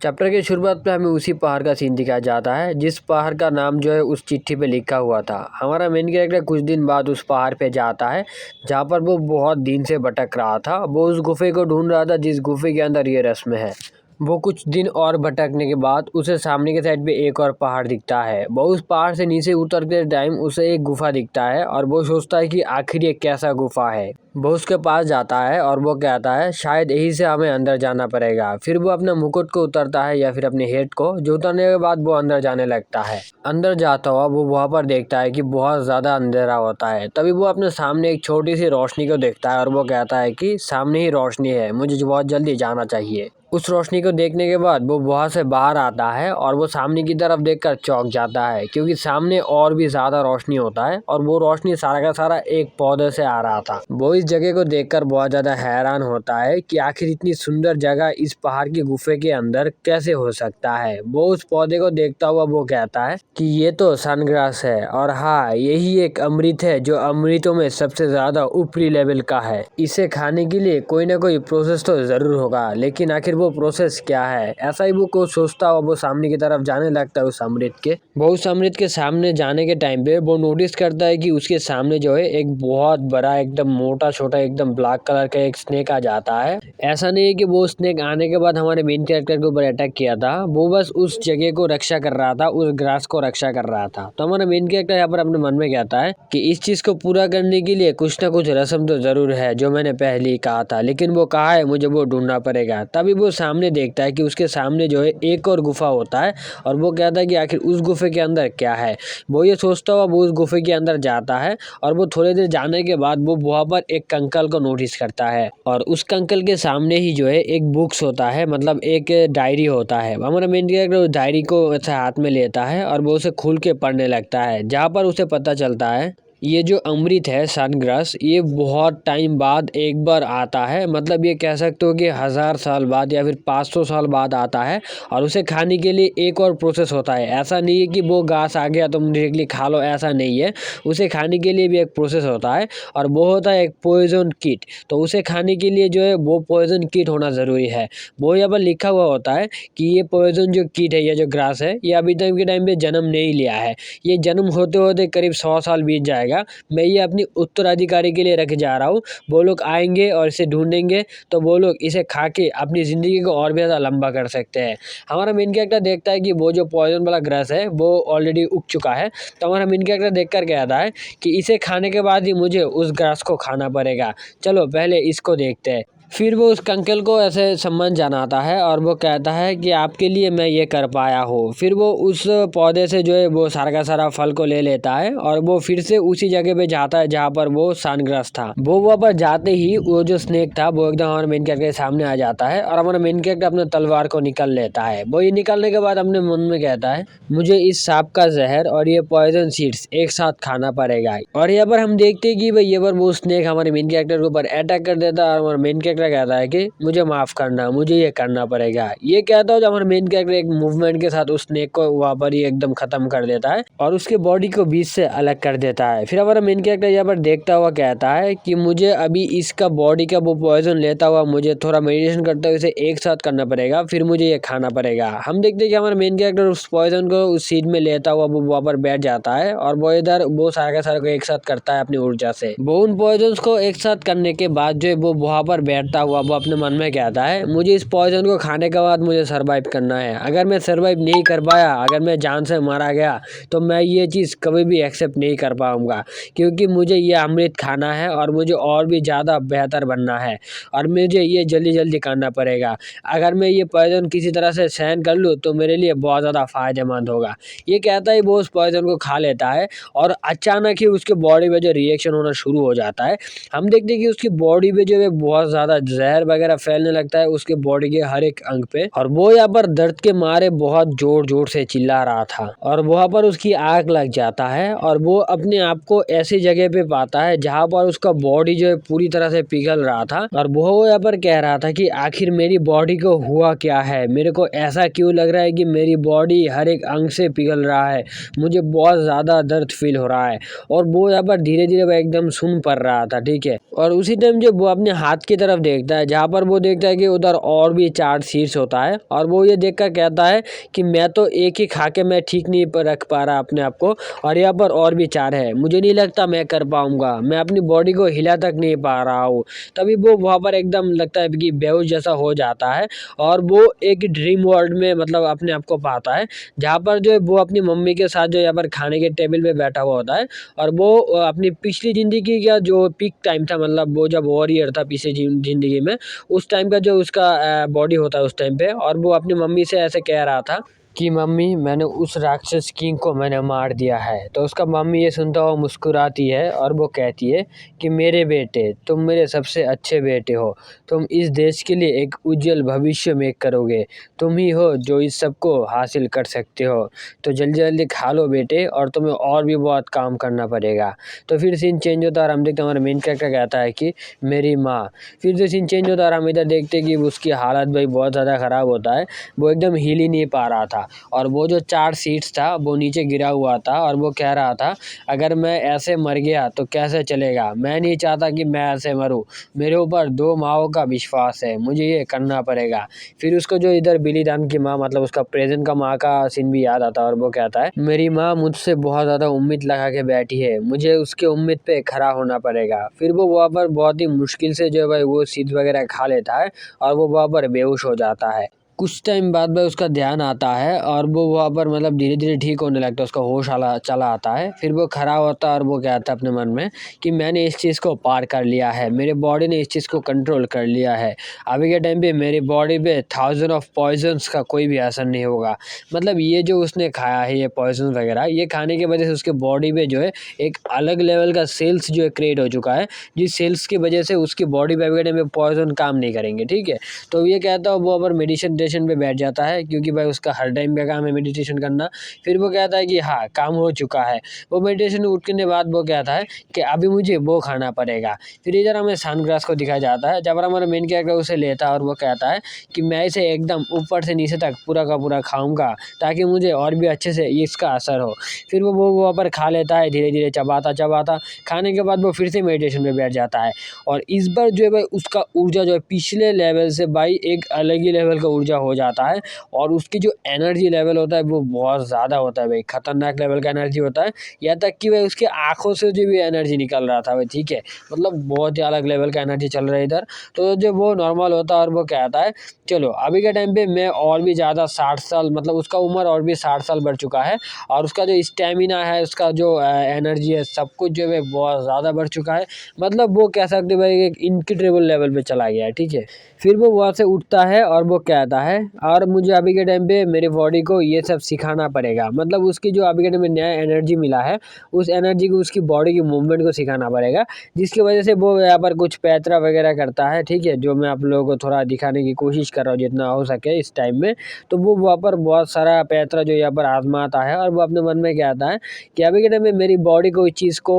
Chapter की शुरुआत पे हमें उसी पहाड़ का सीन दिखाया जाता है जिस पहाड़ का नाम जो है उस चिट्ठी पे लिखा हुआ था। हमारा मेन कैरेक्टर कुछ दिन बाद उस पहाड़ पे जाता है जहाँ पर वो बहुत दिन से भटक रहा था। वो उस गुफे को ढूंढ रहा था जिस गुफे के अंदर ये रस्म है। वो कुछ दिन और भटकने के बाद उसे सामने के साइड पे एक और पहाड़ दिखता है। वो उस पहाड़ से नीचे उतरते टाइम उसे एक गुफा दिखता है और वो सोचता है कि आखिर ये कैसा गुफा है। वो उसके पास जाता है और वो कहता है शायद यहीं से हमें अंदर जाना पड़ेगा। फिर वो अपने मुकुट को उतारता है या फिर अपने हेड को, जो उतारने के बाद वो अंदर जाने लगता है। अंदर जाता हुआ वो वहाँ पर देखता है कि बहुत ज़्यादा अंधेरा होता है। तभी वो अपने सामने एक छोटी सी रोशनी को देखता है और वो कहता है कि सामने ही रोशनी है, मुझे बहुत जल्दी जाना चाहिए। उस रोशनी को देखने के बाद वो वहाँ से बाहर आता है और वो सामने की तरफ देखकर चौंक जाता है क्योंकि सामने और भी ज़्यादा रोशनी होता है और वो रोशनी सारा का सारा एक पौधे से आ रहा था। वो इस जगह को देखकर बहुत ज़्यादा हैरान होता है कि आखिर इतनी सुंदर जगह इस पहाड़ की गुफे के अंदर कैसे हो सकता है। वो उस पौधे को देखता हुआ वो कहता है कि ये तो सनग्रास है और हाँ, यही एक अमृत है जो अमृतों में सबसे ज़्यादा ऊपरी लेवल का है। इसे खाने के लिए कोई ना कोई प्रोसेस तो ज़रूर होगा, लेकिन आखिर वो प्रोसेस क्या है। ऐसा ही वो को सोचता हुआ वो सामने की तरफ जाने लगता है। उस अमृत के सामने जाने के टाइम पे वो नोटिस करता है कि उसके सामने जो है एक बहुत बड़ा एकदम मोटा छोटा एकदम ब्लैक कलर का एक स्नेक आ जाता है। ऐसा नहीं है कि वो स्नेक आने के बाद हमारे मेन कैरेक्टर के ऊपर अटैक किया था, वो बस उस जगह को रक्षा कर रहा था, उस ग्रास को रक्षा कर रहा था। तो हमारा मेन कैरेक्टर यहाँ पर अपने मन में कहता है कि इस चीज को पूरा करने के लिए कुछ ना कुछ रस्म तो जरूर है जो मैंने पहले ही कहा था, लेकिन वो कहाँ है, मुझे वो ढूंढना पड़ेगा। तभी वो सामने देखता है कि उसके सामने जो है एक और गुफा होता है और वो कहता है कि आखिर उस गुफे के अंदर क्या है। वो ये सोचता हुआ वो उस गुफे के अंदर जाता है और वो थोड़ी देर जाने के बाद वो वहाँ पर एक कंकाल को नोटिस करता है और उस कंकाल के सामने ही जो है एक बुक्स होता है, मतलब एक डायरी होता है। हमारा मेन कैरेक्टर उस डायरी को ऐसे हाथ में लेता है और वो उसे खोल के पढ़ने लगता है, जहाँ पर उसे पता चलता है ये जो अमृत है सनग्रास, ये बहुत टाइम बाद एक बार आता है। मतलब ये कह सकते हो कि 1000 साल बाद या फिर 500 साल बाद आता है और उसे खाने के लिए एक और प्रोसेस होता है। ऐसा नहीं है कि वो घास आ गया तुम डायरेक्टली खा लो, ऐसा नहीं है। उसे खाने के लिए भी एक प्रोसेस होता है और वो होता है एक पॉइजन किट। तो उसे खाने के लिए जो है वो पॉइजन किट होना ज़रूरी है। वो यहाँ पर लिखा हुआ होता है कि ये पॉइजन जो किट है या जो ग्रास है, ये अभी तक के टाइम पे जन्म नहीं लिया है। ये जन्म होते होते करीब 100 साल बीत जाएगा। मैं ये अपनी उत्तराधिकारी के लिए रख जा रहा हूँ। वो लोग आएंगे और इसे ढूंढेंगे तो वो लोग इसे खा के अपनी ज़िंदगी को और भी ज़्यादा लंबा कर सकते हैं। हमारा मेन कैरेक्टर देखता है कि वो जो पॉइजन वाला ग्रास है वो ऑलरेडी उग चुका है। तो हमारा मेन कैरेक्टर देखकर कहता है कि इसे खाने के बाद ही मुझे उस ग्रास को खाना पड़ेगा, चलो पहले इसको देखते हैं। फिर वो उस कंकल को ऐसे सम्मान जनाता है और वो कहता है कि आपके लिए मैं ये कर पाया हूँ। फिर वो उस पौधे से जो है वो सारा का सारा फल को ले लेता है और वो फिर से उसी जगह पे जाता है जहाँ पर वो सनग्रास था। वो वहाँ पर जाते ही वो जो स्नेक था वो एकदम हमारे मेन कैरेक्टर के सामने आ जाता है और हमारा मेन कैरेक्टर अपने तलवार को निकल लेता है। वो ये निकालने के बाद अपने मन में कहता है मुझे इस सांप का जहर और ये पॉइजन सीड्स एक साथ खाना पड़ेगा। और यहाँ पर हम देखते हैं कि भाई ये बार वो स्नेक हमारे मेन कैरेक्टर के ऊपर अटैक कर देता है और हमारा मेन कैरेक्टर कहता है कि मुझे माफ करना, मुझे ये करना पड़ेगा। ये कहता हो जब हमारे मेन कैरेक्टर एक मूवमेंट के साथ उस स्नेक को वहां पर ही एकदम खत्म कर देता है और उसके बॉडी को बीच से अलग कर देता है। फिर हमारा मेन कैरेक्टर यहाँ पर देखता हुआ कहता है कि मुझे अभी इसका बॉडी का वो पॉइजन लेता हुआ मुझे थोड़ा मेडिटेशन करते हुए इसे एक साथ करना पड़ेगा, फिर मुझे ये खाना पड़ेगा। हम देखते हैं कि हमारा मेन कैरेक्टर उस पॉइजन को उस सीड में लेता हुआ वो वहां पर बैठ जाता है और वो इधर वो सारा का सारा को एक साथ करता है अपनी ऊर्जा से। वो उन पॉइजन को एक साथ करने के बाद जो वो वहां पर बैठता हुआ वो अपने मन में कहता है मुझे इस पॉइजन को खाने के बाद मुझे सरवाइव करना है। अगर मैं सरवाइव नहीं कर पाया, अगर मैं जान से मारा गया, तो मैं ये चीज़ कभी भी एक्सेप्ट नहीं कर पाऊंगा क्योंकि मुझे ये अमृत खाना है और मुझे और भी ज़्यादा बेहतर बनना है और मुझे ये जल्दी जल्दी करना पड़ेगा। अगर मैं ये पॉइजन किसी तरह से सहन कर लूँ तो मेरे लिए बहुत ज़्यादा फायदेमंद होगा। ये कहता है वो उस पॉइजन को खा लेता है और अचानक ही उसके बॉडी में जो रिएक्शन होना शुरू हो जाता है। हम देखते हैं कि उसकी बॉडी में जो है बहुत ज़्यादा जहर वगैरह फैलने लगता है उसके बॉडी के हर एक अंग पे और वो यहाँ पर दर्द के मारे बहुत जोर जोर से चिल्ला रहा था और वहाँ पर उसकी आग लग जाता है और वो अपने आप को ऐसी जगह पे पाता है जहाँ पर उसका बॉडी जो है पूरी तरह से पिघल रहा था और वो यहाँ पर कह रहा था कि आखिर मेरी बॉडी को हुआ क्या है, मेरे को ऐसा क्यों लग रहा है कि मेरी बॉडी हर एक अंग से पिघल रहा है, मुझे बहुत ज़्यादा दर्द फील हो रहा है। और वो यहाँ पर धीरे धीरे वो एकदम सुन पड़ रहा था, ठीक है। और उसी टाइम जब वो अपने हाथ की तरफ देखता है, जहाँ पर वो देखता है कि उधर और भी 4 सीड्स होता है, और वो ये देखकर कहता है कि मैं तो एक ही खा के मैं ठीक नहीं रख पा रहा अपने आप को, और यहाँ पर और भी 4 है, मुझे नहीं लगता मैं कर पाऊंगा, मैं अपनी बॉडी को हिला तक नहीं पा रहा हूँ। तभी वो वहाँ पर एकदम लगता है कि बेहोश जैसा हो जाता है, और वो एक ड्रीम वर्ल्ड में मतलब अपने आप को पाता है, जहाँ पर जो है वो अपनी मम्मी के साथ जो यहाँ पर खाने के टेबल पे बैठा हुआ होता है, और वो अपनी पिछली ज़िंदगी का जो पीक टाइम था, मतलब वो जब वॉरियर था पिछली ज़िंदगी में, उस टाइम का जो उसका बॉडी होता है उस टाइम पे, और वो अपनी मम्मी से ऐसे कह रहा था कि मम्मी मैंने उस राक्षस किंग को मैंने मार दिया है। तो उसका मम्मी ये सुनता हुआ मुस्कुराती है और वो कहती है कि मेरे बेटे, तुम मेरे सबसे अच्छे बेटे हो, तुम इस देश के लिए एक उज्जवल भविष्य मेक करोगे, तुम ही हो जो इस सब को हासिल कर सकते हो, तो जल्दी जल्दी खा लो बेटे, और तुम्हें और भी बहुत काम करना पड़ेगा। तो फिर सीन चेंज होता है और हम देखते हैं हमारा मेन कैरेक्टर कहता है कि मेरी माँ। फिर जो सीन चेंज होता है और हम इधर देखते हैं कि उसकी हालत भाई बहुत ज़्यादा ख़राब होता है, वो एकदम हिल ही नहीं पा रहा था, और वो जो 4 सीड्स था वो नीचे गिरा हुआ था, और वो कह रहा था अगर मैं ऐसे मर गया तो कैसे चलेगा, मैं नहीं चाहता कि मैं ऐसे मरूं, मेरे ऊपर 2 माँओं का विश्वास है, मुझे ये करना पड़ेगा। फिर उसको जो इधर बिलीदान की माँ मतलब उसका प्रेजेंट का माँ का सीन भी याद आता है, और वो कहता है मेरी माँ मुझसे बहुत ज़्यादा उम्मीद लगा के बैठी है, मुझे उसके उम्मीद पे खड़ा होना पड़ेगा। फिर वो वहाँ पर बहुत ही मुश्किल से जो है भाई वो सीड्स वगैरह खा लेता है, और वो वहाँ पर बेहोश हो जाता है। कुछ टाइम बाद भाई उसका ध्यान आता है, और वो वहाँ पर मतलब धीरे धीरे ठीक होने लगता है, उसका होश चला आता है। फिर वो खड़ा होता है और वो कहता है अपने मन में कि मैंने इस चीज़ को पार कर लिया है, मेरे बॉडी ने इस चीज़ को कंट्रोल कर लिया है, अभी के टाइम पे मेरी बॉडी पे 1000 ऑफ पॉइजन्स का कोई भी असर नहीं होगा। मतलब ये जो उसने खाया है ये पॉइजन वगैरह, ये खाने की वजह से उसके बॉडी पे जो है एक अलग लेवल का सेल्स जो है क्रिएट हो चुका है, जिस सेल्स की वजह से उसकी बॉडी पे अभी के टाइम पे पॉइजन काम नहीं करेंगे। ठीक है, तो ये कहता है वो अगर मेडिटेशन पे बैठ जाता है, क्योंकि भाई उसका हर टाइम का काम है मेडिटेशन करना। फिर वो कहता है कि हाँ काम हो चुका है। वो मेडिटेशन उठने के बाद वो कहता है कि अभी मुझे वो खाना पड़ेगा। फिर इधर हमें सनग्लास को दिखाया जाता है, जब हमारा मेन कैरेक्टर उसे लेता है और वो कहता है कि मैं इसे एकदम ऊपर से नीचे तक पूरा का पूरा खाऊंगा, ताकि मुझे और भी अच्छे से इसका असर हो। फिर वो वहाँ पर खा लेता है, धीरे धीरे चबाता चबाता। खाने के बाद वो फिर से मेडिटेशन पे बैठ जाता है, और इस बार जो है भाई उसका ऊर्जा जो है पिछले लेवल से भाई एक अलग ही लेवल का ऊर्जा हो जाता है, और उसकी जो एनर्जी लेवल होता है वो बहुत ज़्यादा होता है भाई, खतरनाक लेवल का एनर्जी होता है। यहाँ तक कि भाई उसकी आँखों से जो भी एनर्जी निकल रहा था भाई, ठीक है, मतलब बहुत ही अलग लेवल का एनर्जी चल रहा है इधर। तो जो वो नॉर्मल होता है और वो कहता है चलो अभी के टाइम पे मैं और भी ज़्यादा 60 साल, मतलब उसका उम्र और भी 60 साल बढ़ चुका है, और उसका जो स्टेमिना है, उसका जो एनर्जी है, सब कुछ जो है बहुत ज़्यादा बढ़ चुका है। मतलब वो कह सकते भाई एक इनक्रेडिबल लेवल पे चला गया है। ठीक है, फिर वो वहाँ से उठता है और वो कहता है और मुझे अभी के टाइम पे मेरे बॉडी को ये सब सिखाना पड़ेगा। मतलब उसकी जो अभी के टाइम में नया एनर्जी मिला है, उस एनर्जी को उसकी बॉडी की मूवमेंट को सिखाना पड़ेगा, जिसकी वजह से वो यहाँ पर कुछ पैतरा वगैरह करता है। ठीक है, जो मैं आप लोगों को थोड़ा दिखाने की कोशिश कर रहा हूँ जितना हो सके इस टाइम में। तो वो वहाँ पर बहुत सारा पैतरा जो यहाँ पर आजमाता है, और वो अपने मन में कहता है कि अभी के टाइम में मेरी बॉडी को इस चीज़ को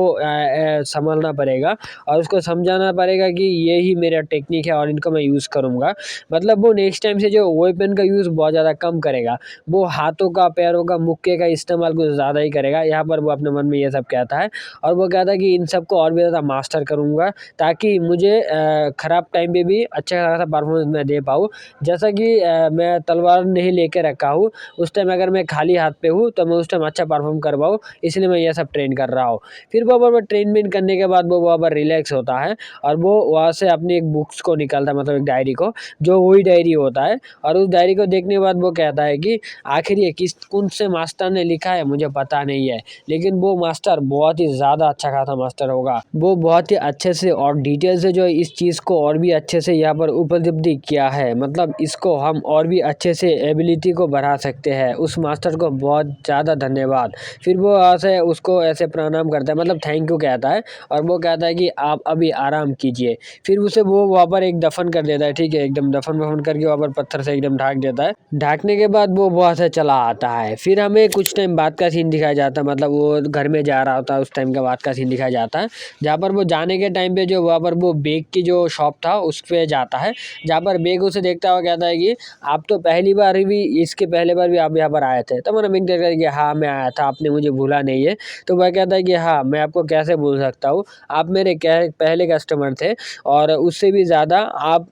संभालना पड़ेगा, और उसको समझाना पड़ेगा कि ये ही मेरा टेक्निक है और इनको मैं यूज़ करूँगा। मतलब वो नेक्स्ट टाइम से जो वेपन का यूज़ बहुत ज़्यादा कम करेगा, वो हाथों का, पैरों का, मुक्के का इस्तेमाल कुछ ज़्यादा ही करेगा। यहाँ पर वो अपने मन में ये सब कहता है, और वो कहता है कि इन सब को और भी ज़्यादा मास्टर करूँगा, ताकि मुझे ख़राब टाइम पे भी अच्छा खासा परफॉर्मेंस मैं दे पाऊँ। जैसा कि मैं तलवार नहीं लेके रखा हूँ, उस टाइम अगर मैं खाली हाथ पे हूँ तो मैं उस टाइम अच्छा परफॉर्म कर पाऊँ, इसलिए मैं ये सब ट्रेन कर रहा हूँ। फिर वहाँ पर ट्रेनमेंट करने के बाद वो वहाँ पर रिलैक्स होता है, और वो वहाँ से अपनी एक बुक्स को निकालता है, मतलब एक डायरी को, जो वही डायरी होता है। और उस डायरी को देखने के बाद वो कहता है कि आखिर ये किस कौन से मास्टर ने लिखा है मुझे पता नहीं है, लेकिन वो मास्टर बहुत ही ज़्यादा अच्छा खासा मास्टर होगा। वो बहुत ही अच्छे से और डिटेल से जो इस चीज़ को और भी अच्छे से यहाँ पर उपलब्धि किया है, मतलब इसको हम और भी अच्छे से एबिलिटी को बढ़ा सकते हैं। उस मास्टर को बहुत ज़्यादा धन्यवाद। फिर वो ऐसे उसको ऐसे प्रणाम करता है, मतलब थैंक यू कहता है, और वो कहता है कि आप अभी आराम कीजिए। फिर उसे वो वहाँ पर एक दफन कर देता है। ठीक है, एकदम दफन वफन करके वहाँ पर पत्थर से एकदम ढाक देता है। ढाकने के बाद वो वहाँ से चला आता है। फिर हमें कुछ टाइम बाद का सीन दिखाया जाता है, मतलब वो घर में जा रहा होता है, उस टाइम का बाद का सीन दिखाया जाता है, जहाँ पर वो जाने के टाइम पे जो वहाँ पर वो बेग की जो शॉप था उस पे जाता है, जहाँ पर बेग उसे देखता हुआ कहता है कि आप तो पहली बार भी, इसके पहले बार भी आप यहाँ पर आए थे। तो हमारा मेन कैरेक्टर कि हाँ मैं आया था, आपने मुझे भूला नहीं है। तो वह कहता है कि हाँ मैं आपको कैसे भूल सकता हूँ, आप मेरे पहले कस्टमर थे, और उससे भी ज़्यादा आप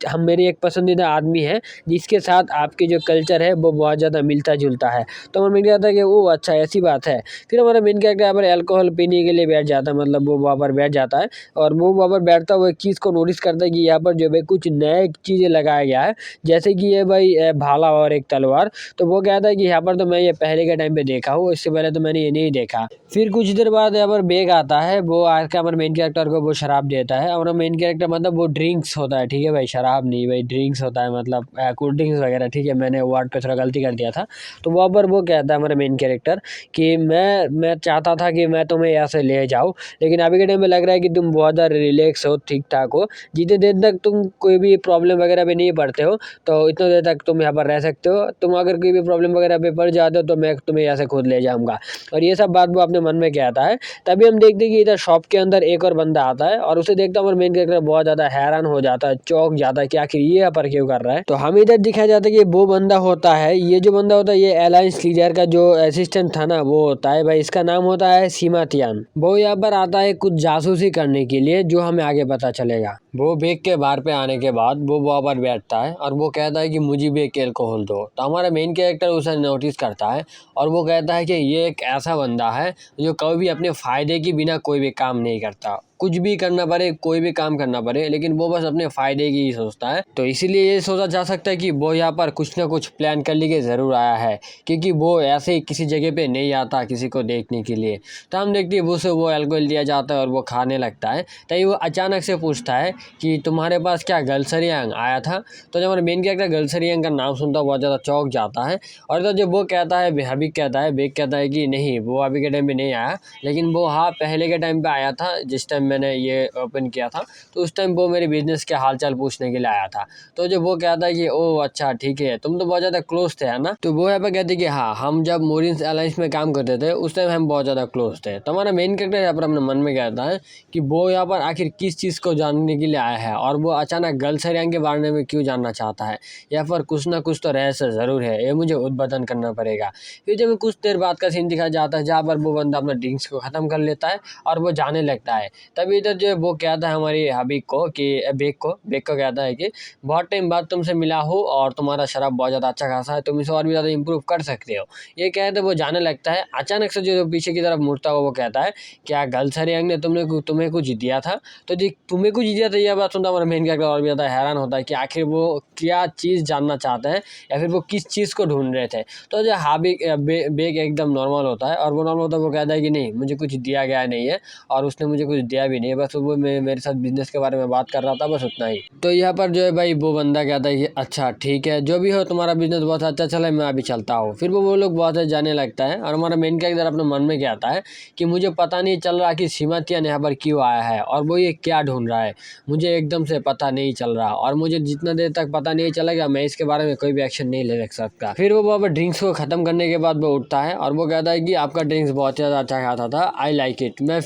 हम मेरी एक पसंदीदा आदमी है, जिसके साथ आपकी जो कल्चर है वो बहुत ज़्यादा मिलता जुलता है। तो हमारा मेन कहता है कि वो अच्छा ऐसी बात है। फिर हमारा मेन कैरेक्टर यहाँ पर अल्कोहल पीने के लिए बैठ जाता है, मतलब वो वहाँ पर बैठ जाता है, और वो वहाँ पर बैठता हुआ एक चीज़ को नोटिस करता है कि यहाँ पर जो है कुछ नए चीज़ें लगाया गया है, जैसे कि ये भाई भाला और एक तलवार। तो वो कहता है कि यहाँ पर तो मैं ये पहले के टाइम पे देखा हूँ, इससे पहले तो मैंने ये नहीं देखा। फिर कुछ देर बाद यहाँ पर बेग आता है, वो आकर हमारे मेन कैरेक्टर को वो शराब देता है। हमारा मेन कैरेक्टर मतलब वो ड्रिंक्स होता है, ठीक है भाई, शराब नहीं भाई, ड्रिंक्स होता है, मतलब कोल्ड ड्रिंक्स वगैरह, ठीक है, मैंने वर्ड पे थोड़ा गलती कर दिया था। तो वहाँ पर वो कहता है हमारा मेन कैरेक्टर कि मैं चाहता था कि मैं तुम्हें यहाँ से ले जाऊँ, लेकिन अभी के टाइम में लग रहा है कि तुम बहुत ज़्यादा रिलैक्स हो, ठीक ठाक हो, जितने देर तक तुम कोई भी प्रॉब्लम वगैरह पे नहीं पड़ते हो तो इतने देर तक तुम यहाँ पर रह सकते हो। तुम अगर कोई भी प्रॉब्लम वगैरह पे पड़ जाते हो तो मैं तुम्हें यहाँ से खुद ले जाऊँगा। और ये सब बात वो अपने मन में कहता है। तभी हम देखते हैं कि इधर शॉप के अंदर एक और बंदा आता है, और उसे देखता हमारा मेन कैरेक्टर बहुत ज़्यादा हैरान हो जाता है, चौंक जाता है कि आखिर ये यहाँ पर क्यों कर रहा है। तो हम इधर दिखाया जाता है कि वो बंदा होता है, ये जो बंदा होता है ये अलायंस लीडर का जो असिस्टेंट था ना वो होता है भाई, इसका नाम होता है सीमातियान। वो यहाँ पर आता है कुछ जासूसी करने के लिए, जो हमें आगे पता चलेगा। वो बेग के बार पे आने के बाद वो वहाँ पर बैठता है और वो कहता है कि मुझे भी एक अल्कोहल दो। तो हमारा मेन कैरेक्टर उसे नोटिस करता है और वो कहता है कि ये एक ऐसा बंदा है जो कभी भी अपने फ़ायदे के बिना कोई भी काम नहीं करता। कुछ भी करना पड़े, कोई भी काम करना पड़े, लेकिन वो बस अपने फ़ायदे की ही सोचता है। तो इसीलिए ये सोचा जा सकता है कि वो यहाँ पर कुछ ना कुछ प्लान कर लेके ज़रूर आया है, क्योंकि वो ऐसे ही किसी जगह पे नहीं आता किसी को देखने के लिए। तो हम देखते हैं उसे वो अल्कोहल दिया जाता है और वो खाने लगता है। तभी वो अचानक से पूछता है कि तुम्हारे पास क्या गलसरियांग आया था। तो जब हमारे मेन कैरेक्टर गलसरियांग का नाम सुनता है बहुत ज़्यादा चौंक जाता है। और तो जब वो कहता है, हबीब कहता है कि नहीं, वो अभी के टाइम पे नहीं आया, लेकिन वो हाँ पहले के टाइम पे आया था, जिस टाइम मैंने ये ओपन किया था। तो उस टाइम वो मेरे बिजनेस के हाल चाल पूछने के लिए आया था। तो जब वो कहता है कि ओह अच्छा ठीक है, तुम तो बहुत ज़्यादा क्लोज थे है ना। तो वो यहाँ पे कहते कि हाँ, हम जब मोरिन्स अलायंस में काम करते थे उस टाइम हम बहुत ज़्यादा क्लोज थे। तो हमारा मेन कैरेक्टर यहाँ पर अपने मन में कहता है कि वो यहाँ पर आखिर किस चीज़ को जानने के लिए आया है, और वो अचानक गलसरियांग के बारे में क्यों जानना चाहता है, या फिर कुछ ना कुछ तो रहस्य ज़रूर है, ये मुझे उद्भेदन करना पड़ेगा। फिर जब कुछ देर बाद का सीन दिखाया जाता है, जहाँ पर वो बंदा अपना ड्रिंक्स को ख़त्म कर लेता है और वो जाने लगता है। तभी इधर जो है वो कहता है हमारी हबीब को कि बेग को कहता है कि बहुत टाइम बाद तुमसे मिला हो और तुम्हारा शराब बहुत ज़्यादा अच्छा खासा है, तुम इसे और भी ज़्यादा इम्प्रूव कर सकते हो। ये कहते वो जाने लगता है। अचानक से जो पीछे की तरफ मुड़ता हुआ वो कहता है, क्या गलसरियांग ने तुम्हें कुछ दिया था। तो जी तुम्हें कुछ दिया था, यह बात सुनता हमारा मेन कैरेक्टर और भी ज़्यादा हैरान होता है कि आखिर वो क्या चीज़ जानना चाहते हैं, या फिर वो किस चीज़ को ढूंढ रहे थे। तो जो बेग एकदम नॉर्मल होता है, और वो नॉर्मल होता है, वो कहता है कि नहीं, मुझे कुछ दिया गया नहीं है और उसने मुझे कुछ दिया भी नहीं है, बस वो मेरे साथ बिजनेस के बारे में बात कर रहा था, बस उतना ही। तो यहाँ पर जो है भाई वो बंदा कहता है कि अच्छा ठीक है, जो भी हो तुम्हारा बिजनेस बहुत अच्छा चला है, मैं अभी चलता हूँ। फिर वो लोग बहुत जाने लगता है, और हमारा मेन कैरेक्टर अपने मन में कहता है कि मुझे पता नहीं चल रहा कि सीमातियान यहाँ पर क्यों आया है और वो ये क्या ढूंढ रहा है, मुझे एकदम से पता नहीं चल रहा, और मुझे जितना देर तक पता नहीं चलेगा मैं इसके बारे में कोई भी एक्शन नहीं ले सकता। फिर वो वहाँ पर ड्रिंक्स को ख़त्म करने के बाद वो उठता है और वो कहता है कि आपका ड्रिंक्स बहुत ज़्यादा अच्छा खाता था, आई लाइक इट, मैं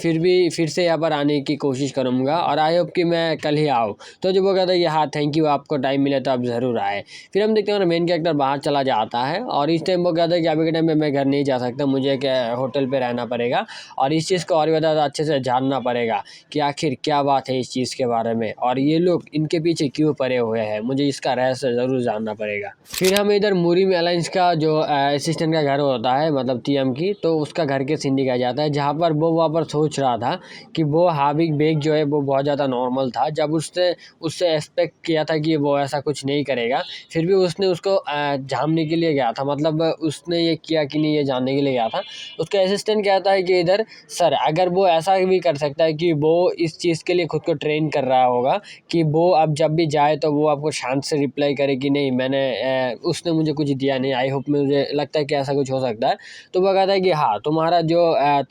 फिर से यहाँ पर आने की कोशिश करूँगा और आई होप कि मैं कल ही आऊँ। तो जब वो कहता है कि हाँ थैंक यू, आपको टाइम मिले तो आप ज़रूर आए। फिर हम देखते हैं मेन कैरेक्टर बाहर चला जाता है, और इस टाइम वो कहता है कि अभी के टाइम में मैं घर नहीं जा सकता, मुझे एक होटल पे रहना पड़ेगा और इस चीज़ को और भी ज़्यादा अच्छे से जानना पड़ेगा कि आखिर क्या बात है इस चीज़ के बारे में, और ये लोग इनके पीछे क्यों पड़े हुए हैं, मुझे इसका रहस्य ज़रूर जानना पड़ेगा। फिर हम इधर मुरीम अलायंस का जो असिस्टेंट का घर होता है, मतलब टीएम की, तो उसका घर के सीन दिखाया जाता है, जहाँ पर वो वहाँ पर सोच रहा था कि वो हाबिब बेग जो है वो बहुत ज़्यादा नॉर्मल था। जब उससे एक्सपेक्ट किया था कि वो ऐसा कुछ नहीं करेगा, फिर भी उसने उसको जानने के लिए गया था, मतलब उसने ये किया कि नहीं ये जानने के लिए गया था। उसका असिस्टेंट कहता है कि इधर सर, अगर वो ऐसा भी कर सकता है कि वो इस चीज़ के लिए खुद को ट्रेन कर रहा होगा कि वो अब जब भी जाए तो वो आपको शांत से रिप्लाई करे कि नहीं, उसने मुझे कुछ दिया नहीं, आई होप, मुझे लगता है कि ऐसा कुछ हो सकता है। तो वो कहता है कि हाँ, तुम्हारा जो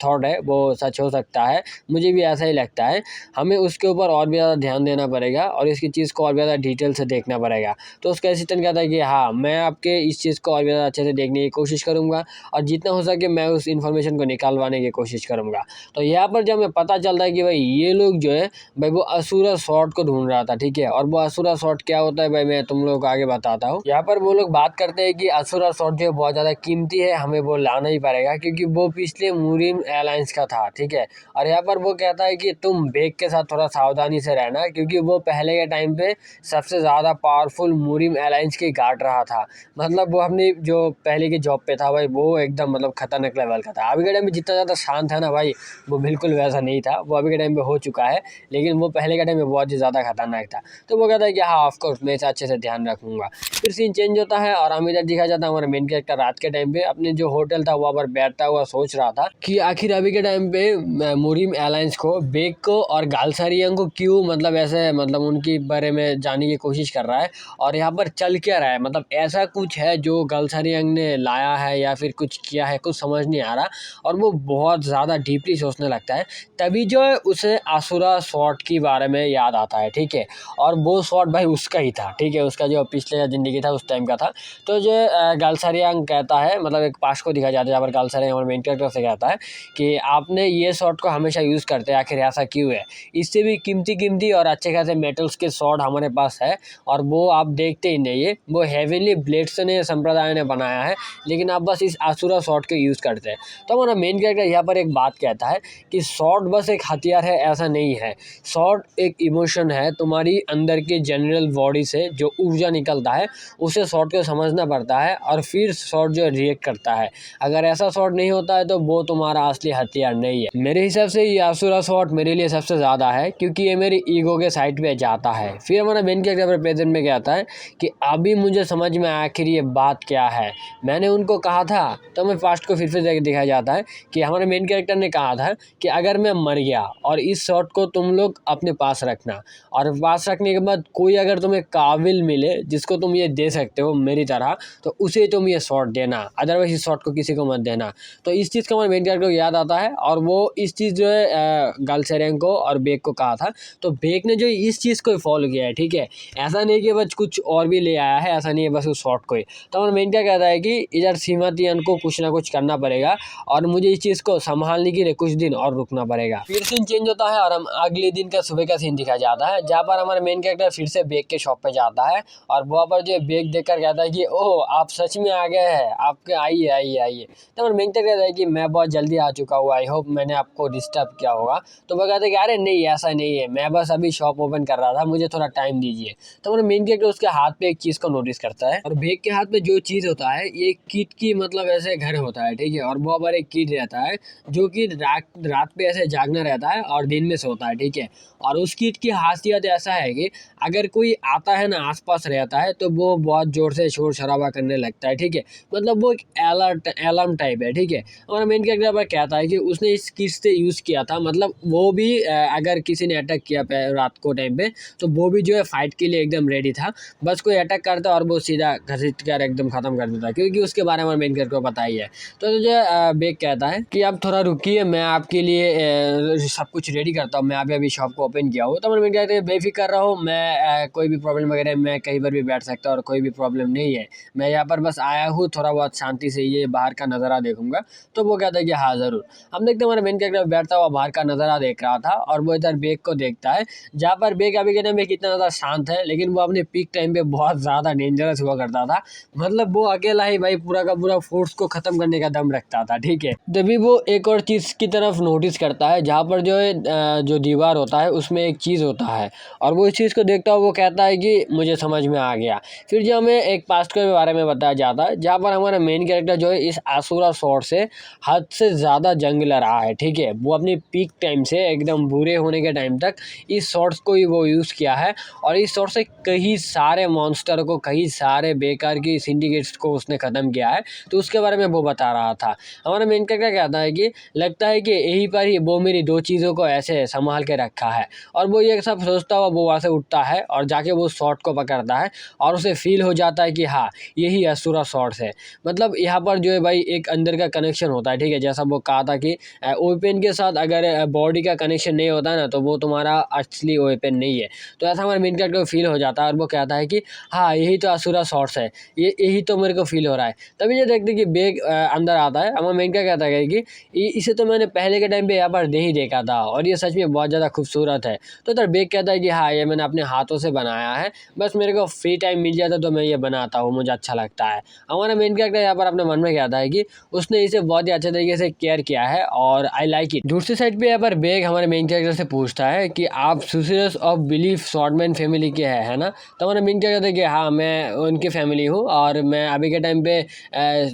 थॉट है वो सच हो सकता है, मुझे भी ऐसा ही लगता है, हमें उसके ऊपर और भी ज़्यादा ध्यान देना पड़ेगा और इसकी चीज़ को और भी ज़्यादा डिटेल से देखना पड़ेगा। तो उसका असिस्टेंट कहता है कि हाँ, मैं आपके इस चीज़ को और भी ज़्यादा अच्छे से देखने की कोशिश करूँगा और जितना हो सके मैं उस इन्फॉर्मेशन को निकालवाने की कोशिश करूँगा। तो यहाँ पर जब हमें पता चलता है कि भाई ये लोग जो है भाई वो असुरा शॉर्ट को ढूंढ रहा था, ठीक है। और वो असुरा शॉर्ट क्या होता है भाई मैं तुम लोगों को आगे बताता हूँ। यहाँ पर वो लोग बात करते हैं कि असुरा शॉर्ट जो है बहुत ज़्यादा कीमती है, हमें वो लाना ही पड़ेगा क्योंकि वो पिछले मुरीम एयरलाइंस का था, ठीक है। और यहाँ पर वो कहता है कि तुम बेग के साथ थोड़ा सावधानी से रहना क्योंकि वो पहले के टाइम पे सबसे ज़्यादा पावरफुल मुरीम एयरलाइंस की गार्ड रहा था। मतलब वो अपनी जो पहले की जॉब पे था भाई वो एकदम मतलब खतरनाक लेवल का था। अभी के टाइम में जितना ज़्यादा शांत है ना भाई, वो बिल्कुल वैसा नहीं था, वो अभी के टाइम पे हो चुका है, लेकिन वो पहले के टाइम में बहुत ही ज़्यादा खतरनाक था। तो वो कहता है कि हाँ ऑफकोर्स मैं इसे अच्छे से ध्यान रखूँगा। फिर सीन चेंज होता है और हम इधर दिखा जाता है हमारा मेन कैरेक्टर रात के टाइम पे अपने जो होटल था वहाँ पर बैठता हुआ सोच रहा था कि आखिर अभी के टाइम पे मुरीम एयरलाइंस को, बेग को और गालसारियन को क्यों मतलब ऐसे मतलब उनके बारे में जानने की कोशिश कर रहा है और यहाँ पर चल क्या रहा है। मतलब ऐसा कुछ है जो गालसारियन ने लाया है या फिर कुछ किया है, कुछ समझ नहीं आ रहा और वो बहुत ज़्यादा डीपली सोचने लगता है। तभी जो है उसे असुरा शॉर्ट के बारे में याद आता है, ठीक है। और वो शॉर्ट भाई उसका ही था, ठीक है, उसका जो पिछले ज़िंदगी था उस टाइम का था। तो जो गालसारियन कहता है, मतलब एक पास्ट को दिखाया जाता है जहाँ पर गालसारियन हमारे मेन कैरेक्टर से कहता है कि आपने ये शॉर्ट को हमेशा यूज़ करते हैं, आखिर ऐसा क्यों है। इससे भी कीमती और अच्छे खासे मेटल्स के शॉर्ट हमारे पास है और वो आप देखते ही नहीं है, वो हेवनली ब्लेड्स ने संप्रदाय ने बनाया है, लेकिन आप बस इस असुरा शॉर्ट को यूज़ करते हैं। तो हमारा मेन कैरेक्टर यहाँ पर एक बात कहता है कि शॉर्ट बस एक हथियार है, ऐसा नहीं है। शॉर्ट एक इमोशन है, तुम्हारी अंदर के जनरल बॉडी से जो ऊर्जा निकलता है उसे शॉर्ट को समझना पड़ता है और फिर शॉर्ट जो रिएक्ट करता है। अगर ऐसा शॉर्ट नहीं होता है तो वो तुम्हारा असली हथियार नहीं है। मेरे हिसाब से ये असुरा शॉर्ट मेरे लिए सबसे ज़्यादा है क्योंकि ये मेरी ईगो के साइड पे जाता है। फिर हमारा मेन कैरेक्टर प्रेजेंट में कहता है कि अभी मुझे समझ में आखिर ये बात क्या है, मैंने उनको कहा था। तो हमें फास्ट को फिर से दिखाया जाता है कि हमारे मेन कैरेक्टर ने कहा था कि अगर मैं मर गया और इस शॉट को तुम लोग अपने पास रखना और पास रखने के बाद कोई अगर तुम्हें काबिल मिले जिसको तुम ये दे सकते हो मेरी तरह, तो उसे तुम ये शॉट देना, अदरवाइज इस शॉट को किसी को मत देना। तो इस चीज़ का हमारे मेन कैरेक्टर को याद आता है और वो इस चीज़ जो है गालसेरेन को और बेग को कहा था, तो बेग ने जो इस चीज़ को फॉलो किया है, ठीक है। ऐसा नहीं कि बस कुछ और भी ले आया है, ऐसा नहीं है बस उस शॉट को ही। तो हमारा मेन क्या कहता है कि इधर सीमातियन को कुछ ना कुछ करना पड़ेगा और मुझे इस चीज़ को संभालने के लिए कुछ दिन और रुकना पड़ेगा। फिर सीन चेंज होता है और हम अगले दिन का सुबह का सीन दिखाया जाता है जहाँ पर हमारा मेन कैरेक्टर फिर से बेग के शॉप पे जाता है और वहाँ पर जो बेग देखकर कहता है कि ओह आप सच में आ गए हैं, आपके आइए आइए आइए। तो हमारा मेन कैरेक्टर कहता है कि मैं बहुत जल्दी आ चुका हूँ, आई होप मैंने आपको डिस्टर्ब किया होगा। तो वो कहते हैं कि अरे नहीं ऐसा नहीं है, मैं बस अभी शॉप ओपन कर रहा था, मुझे थोड़ा टाइम दीजिए। तो हमारा मेन कैरेक्टर उसके हाथ पे एक चीज़ को नोटिस करता है और बेग के हाथ में जो चीज़ होता है ये किट की मतलब ऐसे घर होता है, ठीक है। और वहाँ पर एक किट रहता है जो कि रात पे ऐसे जागना रहता है और दिन में सोता है, ठीक है। और उस किट की खासियत ऐसा है कि अगर कोई आता है ना आसपास रहता है तो वो बहुत ज़ोर से शोर शराबा करने लगता है, ठीक है। मतलब वो एक अलार्म टाइप है, ठीक है। और मेन कैरेक्टर पर कहता है कि उसने इस किट से यूज़ किया था, मतलब वो भी अगर किसी ने अटैक किया रात को टाइम पे तो वो भी जो है फाइट के लिए एकदम रेडी था। बस कोई अटैक करता और वो सीधा घसीट कर एकदम ख़त्म कर देता, क्योंकि उसके बारे में मेन कैरेक्टर को पता ही है। तो जो बेग कहता है कि आप थोड़ा रुकिए, मैं आपके लिए सब कुछ रेडी करता हूँ, मैं अभी शॉप को ओपन किया हूँ। तो मेन कैरेक्टर बेफिक्र रहो, मैं कोई भी प्रॉब्लम वगैरह मैं कहीं पर भी बैठ सकता हूँ और कोई भी प्रॉब्लम नहीं है, मैं यहाँ पर बस आया हूँ थोड़ा बहुत शांति से ये बाहर का नज़ारा देखूंगा। तो वो कहता है कि हाँ ज़रूर। हम देखते हैं हमारा मेन कैरेक्टर बैठता हुआ बाहर का नज़ारा देख रहा था और वो इधर बेग को देखता है, जहाँ पर बेग अभी के टाइम में कितना ज़्यादा शांत है, लेकिन वो अपने पीक टाइम पे बहुत ज़्यादा डेंजरस हुआ करता था। मतलब वो अकेला ही भाई पूरा का पूरा फोर्स को ख़त्म करने का दम रखता था, ठीक है। तभी वो एक और चीज़ की तरफ नोटिस करता है जहाँ पर जो है जो दीवार होता है उसमें एक चीज़ होता है और वो इस चीज़ को देखता है, वो कहता है कि मुझे समझ में आ गया। फिर जो हमें एक पास्ट के बारे में बताया जाता है जहाँ पर हमारा मेन कैरेक्टर जो है इस असुरा शॉर्ट से हद से ज़्यादा जंग लड़ा है, ठीक है। वो अपनी पीक टाइम से एकदम बुरे होने के टाइम तक इस शॉर्ट्स को ही वो यूज़ किया है और इस शॉर्ट से कई सारे मॉन्स्टर को, कई सारे बेकार की सिंडिकेट्स को उसने ख़त्म किया है। तो उसके बारे में वो बता रहा था। हमारा मेन कैरेक्टर कहता है कि लगता है कि यहीं पर ही वो मेरी दो चीज़ों को ऐसे संभाल के रखा है। और वो ये सब सोचता हुआ वो वहाँ से उठता है और जाके वो शॉर्ट को पकड़ता है और उसे फील हो जाता है कि हाँ यही असुरा शॉर्ट्स है। मतलब यहाँ पर जो है भाई एक अंदर का कनेक्शन होता है, ठीक है। जैसा वो कहा था कि ओपन के साथ अगर बॉडी का कनेक्शन नहीं होता ना तो वो तुम्हारा असली वेपन नहीं है। तो ऐसा हमारे मेन कैरेक्टर को फील हो जाता है और वो कहता है कि हाँ यही तो असुरा शॉर्ट्स है, यही तो मेरे को फील हो रहा है। तभी ये देखते कि बेग अंदर आता है। हमारा मेन क्या कहता है कि इसे तो मैंने पहले के टाइम पे यहाँ पर नहीं देखा था और ये सच में बहुत ज़्यादा खूबसूरत है। तो इधर बेग कहता है कि हाँ ये मैंने अपने हाथों से बनाया है, बस मेरे को फ्री टाइम मिल जाता तो मैं ये बनाता हूँ, मुझे अच्छा लगता है। हमारा मेन कैरेक्टर यहाँ पर अपने मन में कहता है कि उसने इसे बहुत ही अच्छे तरीके से केयर किया है और आई लाइक इट। दूसरी साइड पे यहाँ पर बेग हमारे मेन कैरेक्टर से पूछता है कि आप सुसीरियस ऑफ बिलीफ शॉर्टमैन फैमिली के है ना। तो हमारा मेन कैरेक्टर है कि हाँ मैं उनकी फैमिली हूँ और मैं अभी के टाइम पे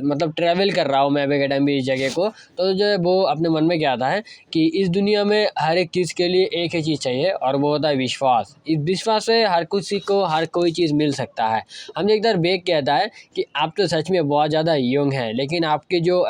मतलब ट्रैवल कर रहा हूँ मैं अभी के टाइम पे इस जगह को। तो जो है वो अपने मन में कहता है कि इस दुनिया में हर एक चीज़ के लिए एक ही चीज़ चाहिए और वो होता है विश्वास। इस विश्वास से हर किसी को हर कोई चीज़ मिल सकता है। हम एक बार बेग कहता है कि आप तो सच में बहुत ज़्यादा यंग हैं, लेकिन आपके जो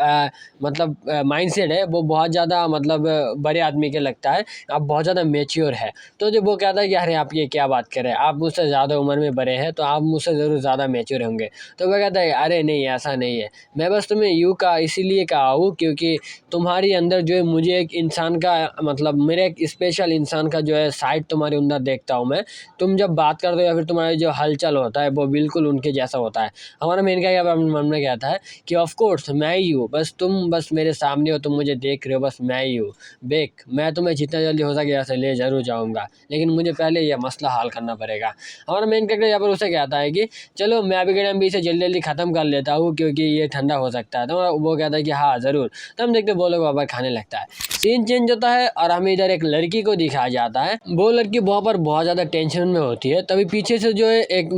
मतलब माइंडसेट है वो बहुत ज़्यादा मतलब बड़े आदमी के लगता है, आप बहुत ज़्यादा मैच्योर है। तो जो वो कहता है कि अरे आप ये क्या बात कर रहे हैं, आप मुझसे ज़्यादा उम्र में बड़े हैं तो आप मुझसे ज़रूर ज़्यादा मैच्योर होंगे। तो वह कहता है अरे नहीं ऐसा नहीं है, मैं बस तुम्हें यूँ का इसीलिए कहा हूँ क्योंकि तुम्हारी अंदर जो है मुझे एक इंसान का मतलब मेरे एक स्पेशल इंसान का जो है साइड तुम्हारे अंदर देखता हूँ मैं। तुम जब बात करते हो या फिर तुम्हारा जो हलचल होता है वो बिल्कुल उनके जैसा होता है। हमारा मेन क्या अपने मन में कहता है कि ऑफ कोर्स मैं ही हूँ, बस तुम बस मेरे सामने हो, तुम मुझे देख रहे हो, बस मैं ही हूँ। बेक मैं तुम्हें जितना जल्दी हो सके ऐसे ले ज़रूर जाऊँगा, लेकिन मुझे पहले यह मसला हल करना पड़ेगा। हमारा मेन कैरेक्टर यहाँ पर उसे कहता है कि चलो मैं अभी के टाइम भी इसे जल्दी जल्दी ख़त्म कर लेता हूँ क्योंकि ये ठंडा हो सकता है। तो वो कहता है कि हाँ ज़रूर। तो हम देखते वो लोग वहाँ पर खाने लगता है। सीन चेंज होता है और हमें इधर एक लड़की को दिखाया जाता है। वो लड़की वहाँ पर बहुत ज़्यादा टेंशन में होती है। तभी पीछे से जो है एक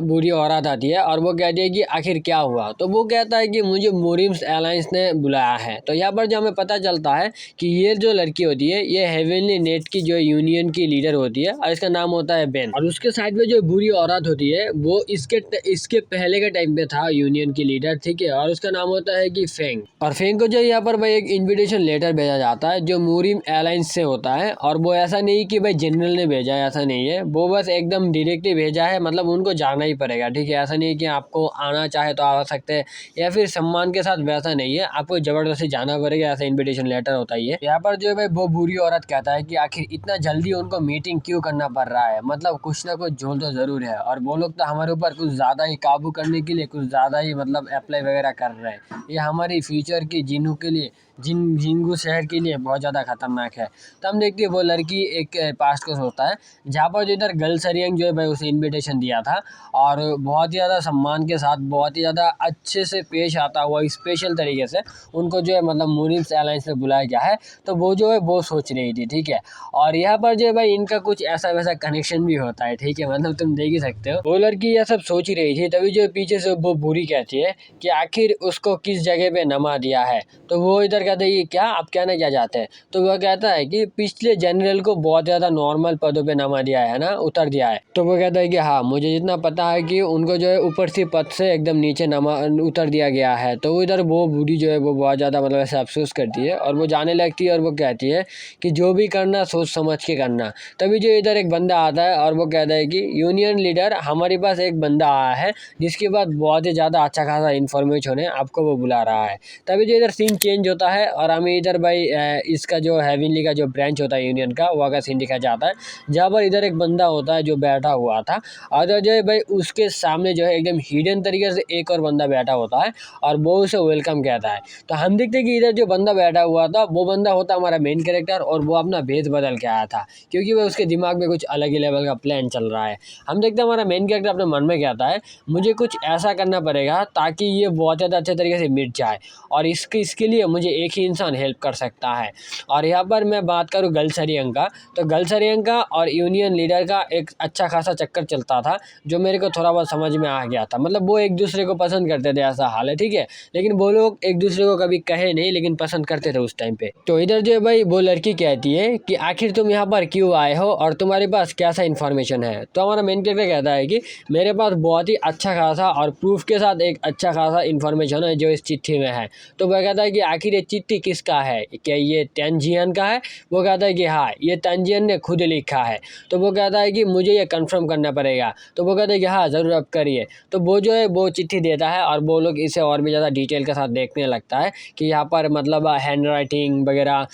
बूढ़ी औरत आती है और वो कहती है कि आखिर क्या हुआ। तो वो कहता है कि मुझे मोरिम्स एलायंस ने बुलाया है। तो यहाँ पर जो हमें पता चलता है कि ये जो लड़की होती है ये हेवनली नेट की जो यूनियन की लीडर होती है और इसका नाम होता है बेन। और उसके साइड में जो बूढ़ी औरत होती है वो इसके पहले के टाइम पे था यूनियन की लीडर, ठीक है, और उसका नाम होता है कि फेंग। और फेंग को जो यहाँ पर भाई एक इन्विटेशन लेटर भेजा जाता है जो मोरिम एलायंस से होता है। और वो ऐसा नहीं कि भाई जनरल ने भेजा है, ऐसा नहीं है, वो बस एकदम डायरेक्टली भेजा है, मतलब उनको जाना ही पड़ेगा, ठीक है। ऐसा नहीं कि आपको आना चाहे तो आ सकते हैं या फिर सम्मान के साथ, वैसा नहीं है, आपको जबरदस्ती जाना पड़ेगा, ऐसा इन्विटेशन लेटर होता ही है। यहाँ पर जो है भाई वो बुरी औरत कहता है कि आखिर इतना जल्दी उनको मीटिंग क्यों करना पड़ रहा है, मतलब कुछ ना कुछ झोल तो जरूर है और वो लोग तो हमारे ऊपर कुछ ज़्यादा ही काबू करने के लिए कुछ ज़्यादा ही मतलब अप्लाई वगैरह कर रहे हैं। ये हमारी फ्यूचर की जिनों के लिए जिंगू शहर के लिए बहुत ज़्यादा खतरनाक है। तो हम देखते हैं वो लड़की एक पास्ट को सोचता है जहाँ पर जो इधर गर्ल सरियंग जो है भाई उसे इन्विटेशन दिया था और बहुत ही ज़्यादा सम्मान के साथ बहुत ही ज़्यादा अच्छे से पेश आता हुआ स्पेशल तरीके से उनको जो है मतलब मोरिम्स एलायंस में बुलाया गया है। तो वो जो है वो सोच रही थी, ठीक है। और यहाँ पर जो है भाई इनका कुछ ऐसा वैसा कनेक्शन भी होता है, ठीक है, मतलब तुम देख ही सकते हो। वो लड़की यह सब सोच ही रही थी तभी जो पीछे से वो बुरी कहती है कि आखिर उसको किस जगह पे नमा दिया है। तो वो इधर कहते हैं क्या आप कहना क्या चाहते हैं। तो वह कहता है कि पिछले जनरल को बहुत ज़्यादा नॉर्मल पदों पे नमा दिया है ना, उतर दिया है। तो वो कहता है कि हाँ मुझे जितना पता है कि उनको जो है ऊपर से पद से एकदम नीचे नमा उतर दिया गया है। तो इधर वो बूढ़ी जो है वो बहुत ज़्यादा मतलब ऐसे अफसोस करती है और वो जाने लगती है और वो कहती है कि जो भी करना सोच समझ के करना। तभी जो इधर एक बंदा आता है और वो कहता है कि यूनियन लीडर हमारे पास एक बंदा आया है जिसके बाद बहुत ही ज़्यादा अच्छा खासा इन्फॉर्मेशन है, आपको वो बुला रहा है। तभी जो इधर सीन चेंज होता है और हमें इधर भाई इसका जो हेवनली का जो ब्रांच होता है यूनियन का वहाँ का सीन दिखाया जाता है जहाँ पर इधर एक बंदा होता है जो बैठा हुआ था और जो है भाई उसके सामने जो है एकदम हिडन तरीके से एक और बंदा बैठा होता है और वो उसे वेलकम कहता है। तो हम देखते हैं कि इधर जो बंदा बैठा हुआ था वो बंदा होता हमारा मेन कैरेक्टर और वो अपना भेद बदल के आया था क्योंकि वह उसके दिमाग में कुछ अलग ही लेवल का प्लान चल रहा है। हम देखते हैं हमारा मेन कैरेक्टर अपने मन में कहता है मुझे कुछ ऐसा करना पड़ेगा ताकि ये बहुत ज़्यादा अच्छे तरीके से मिट जाए और इसके लिए मुझे एक ही इंसान हेल्प कर सकता है। और यहाँ पर मैं बात करूँ गर्ल सरियंग का, तो गर्ल सरियंग का और यूनियन लीडर का एक अच्छा खासा चक्कर चलता था जो मेरे को थोड़ा बहुत समझ में आ गया था। मतलब वो एक दूसरे को पसंद करते थे, ऐसा हाल है, ठीक है, लेकिन वो लोग एक दूसरे को कभी कहे नहीं लेकिन पसंद करते थे उस टाइम पे। तो इधर जो है भाई वो लड़की कहती है कि आखिर तुम यहाँ पर क्यों आए हो और तुम्हारे पास कैसा इन्फॉर्मेशन है। तो हमारा मेन कैरेक्टर कहता है कि मेरे पास बहुत ही अच्छा खासा और प्रूफ के साथ एक अच्छा खासा इन्फॉर्मेशन है जो इस चिट्ठी में है। तो वह कहता है कि आखिर ये चिट्ठी किसका है, क्या ये तंजियन का है। वो कहता है कि हाँ ये तंजियन ने खुद लिखा है। तो वो कहता है कि मुझे ये कंफर्म करना पड़ेगा। तो वो कहता है कि हाँ ज़रूर अब करिए। तो वो जो है वो चिट्ठी देता है और वो लोग इसे और भी ज़्यादा डिटेल के साथ देखने लगता है कि यहाँ पर मतलब हैंड राइटिंग वगैरह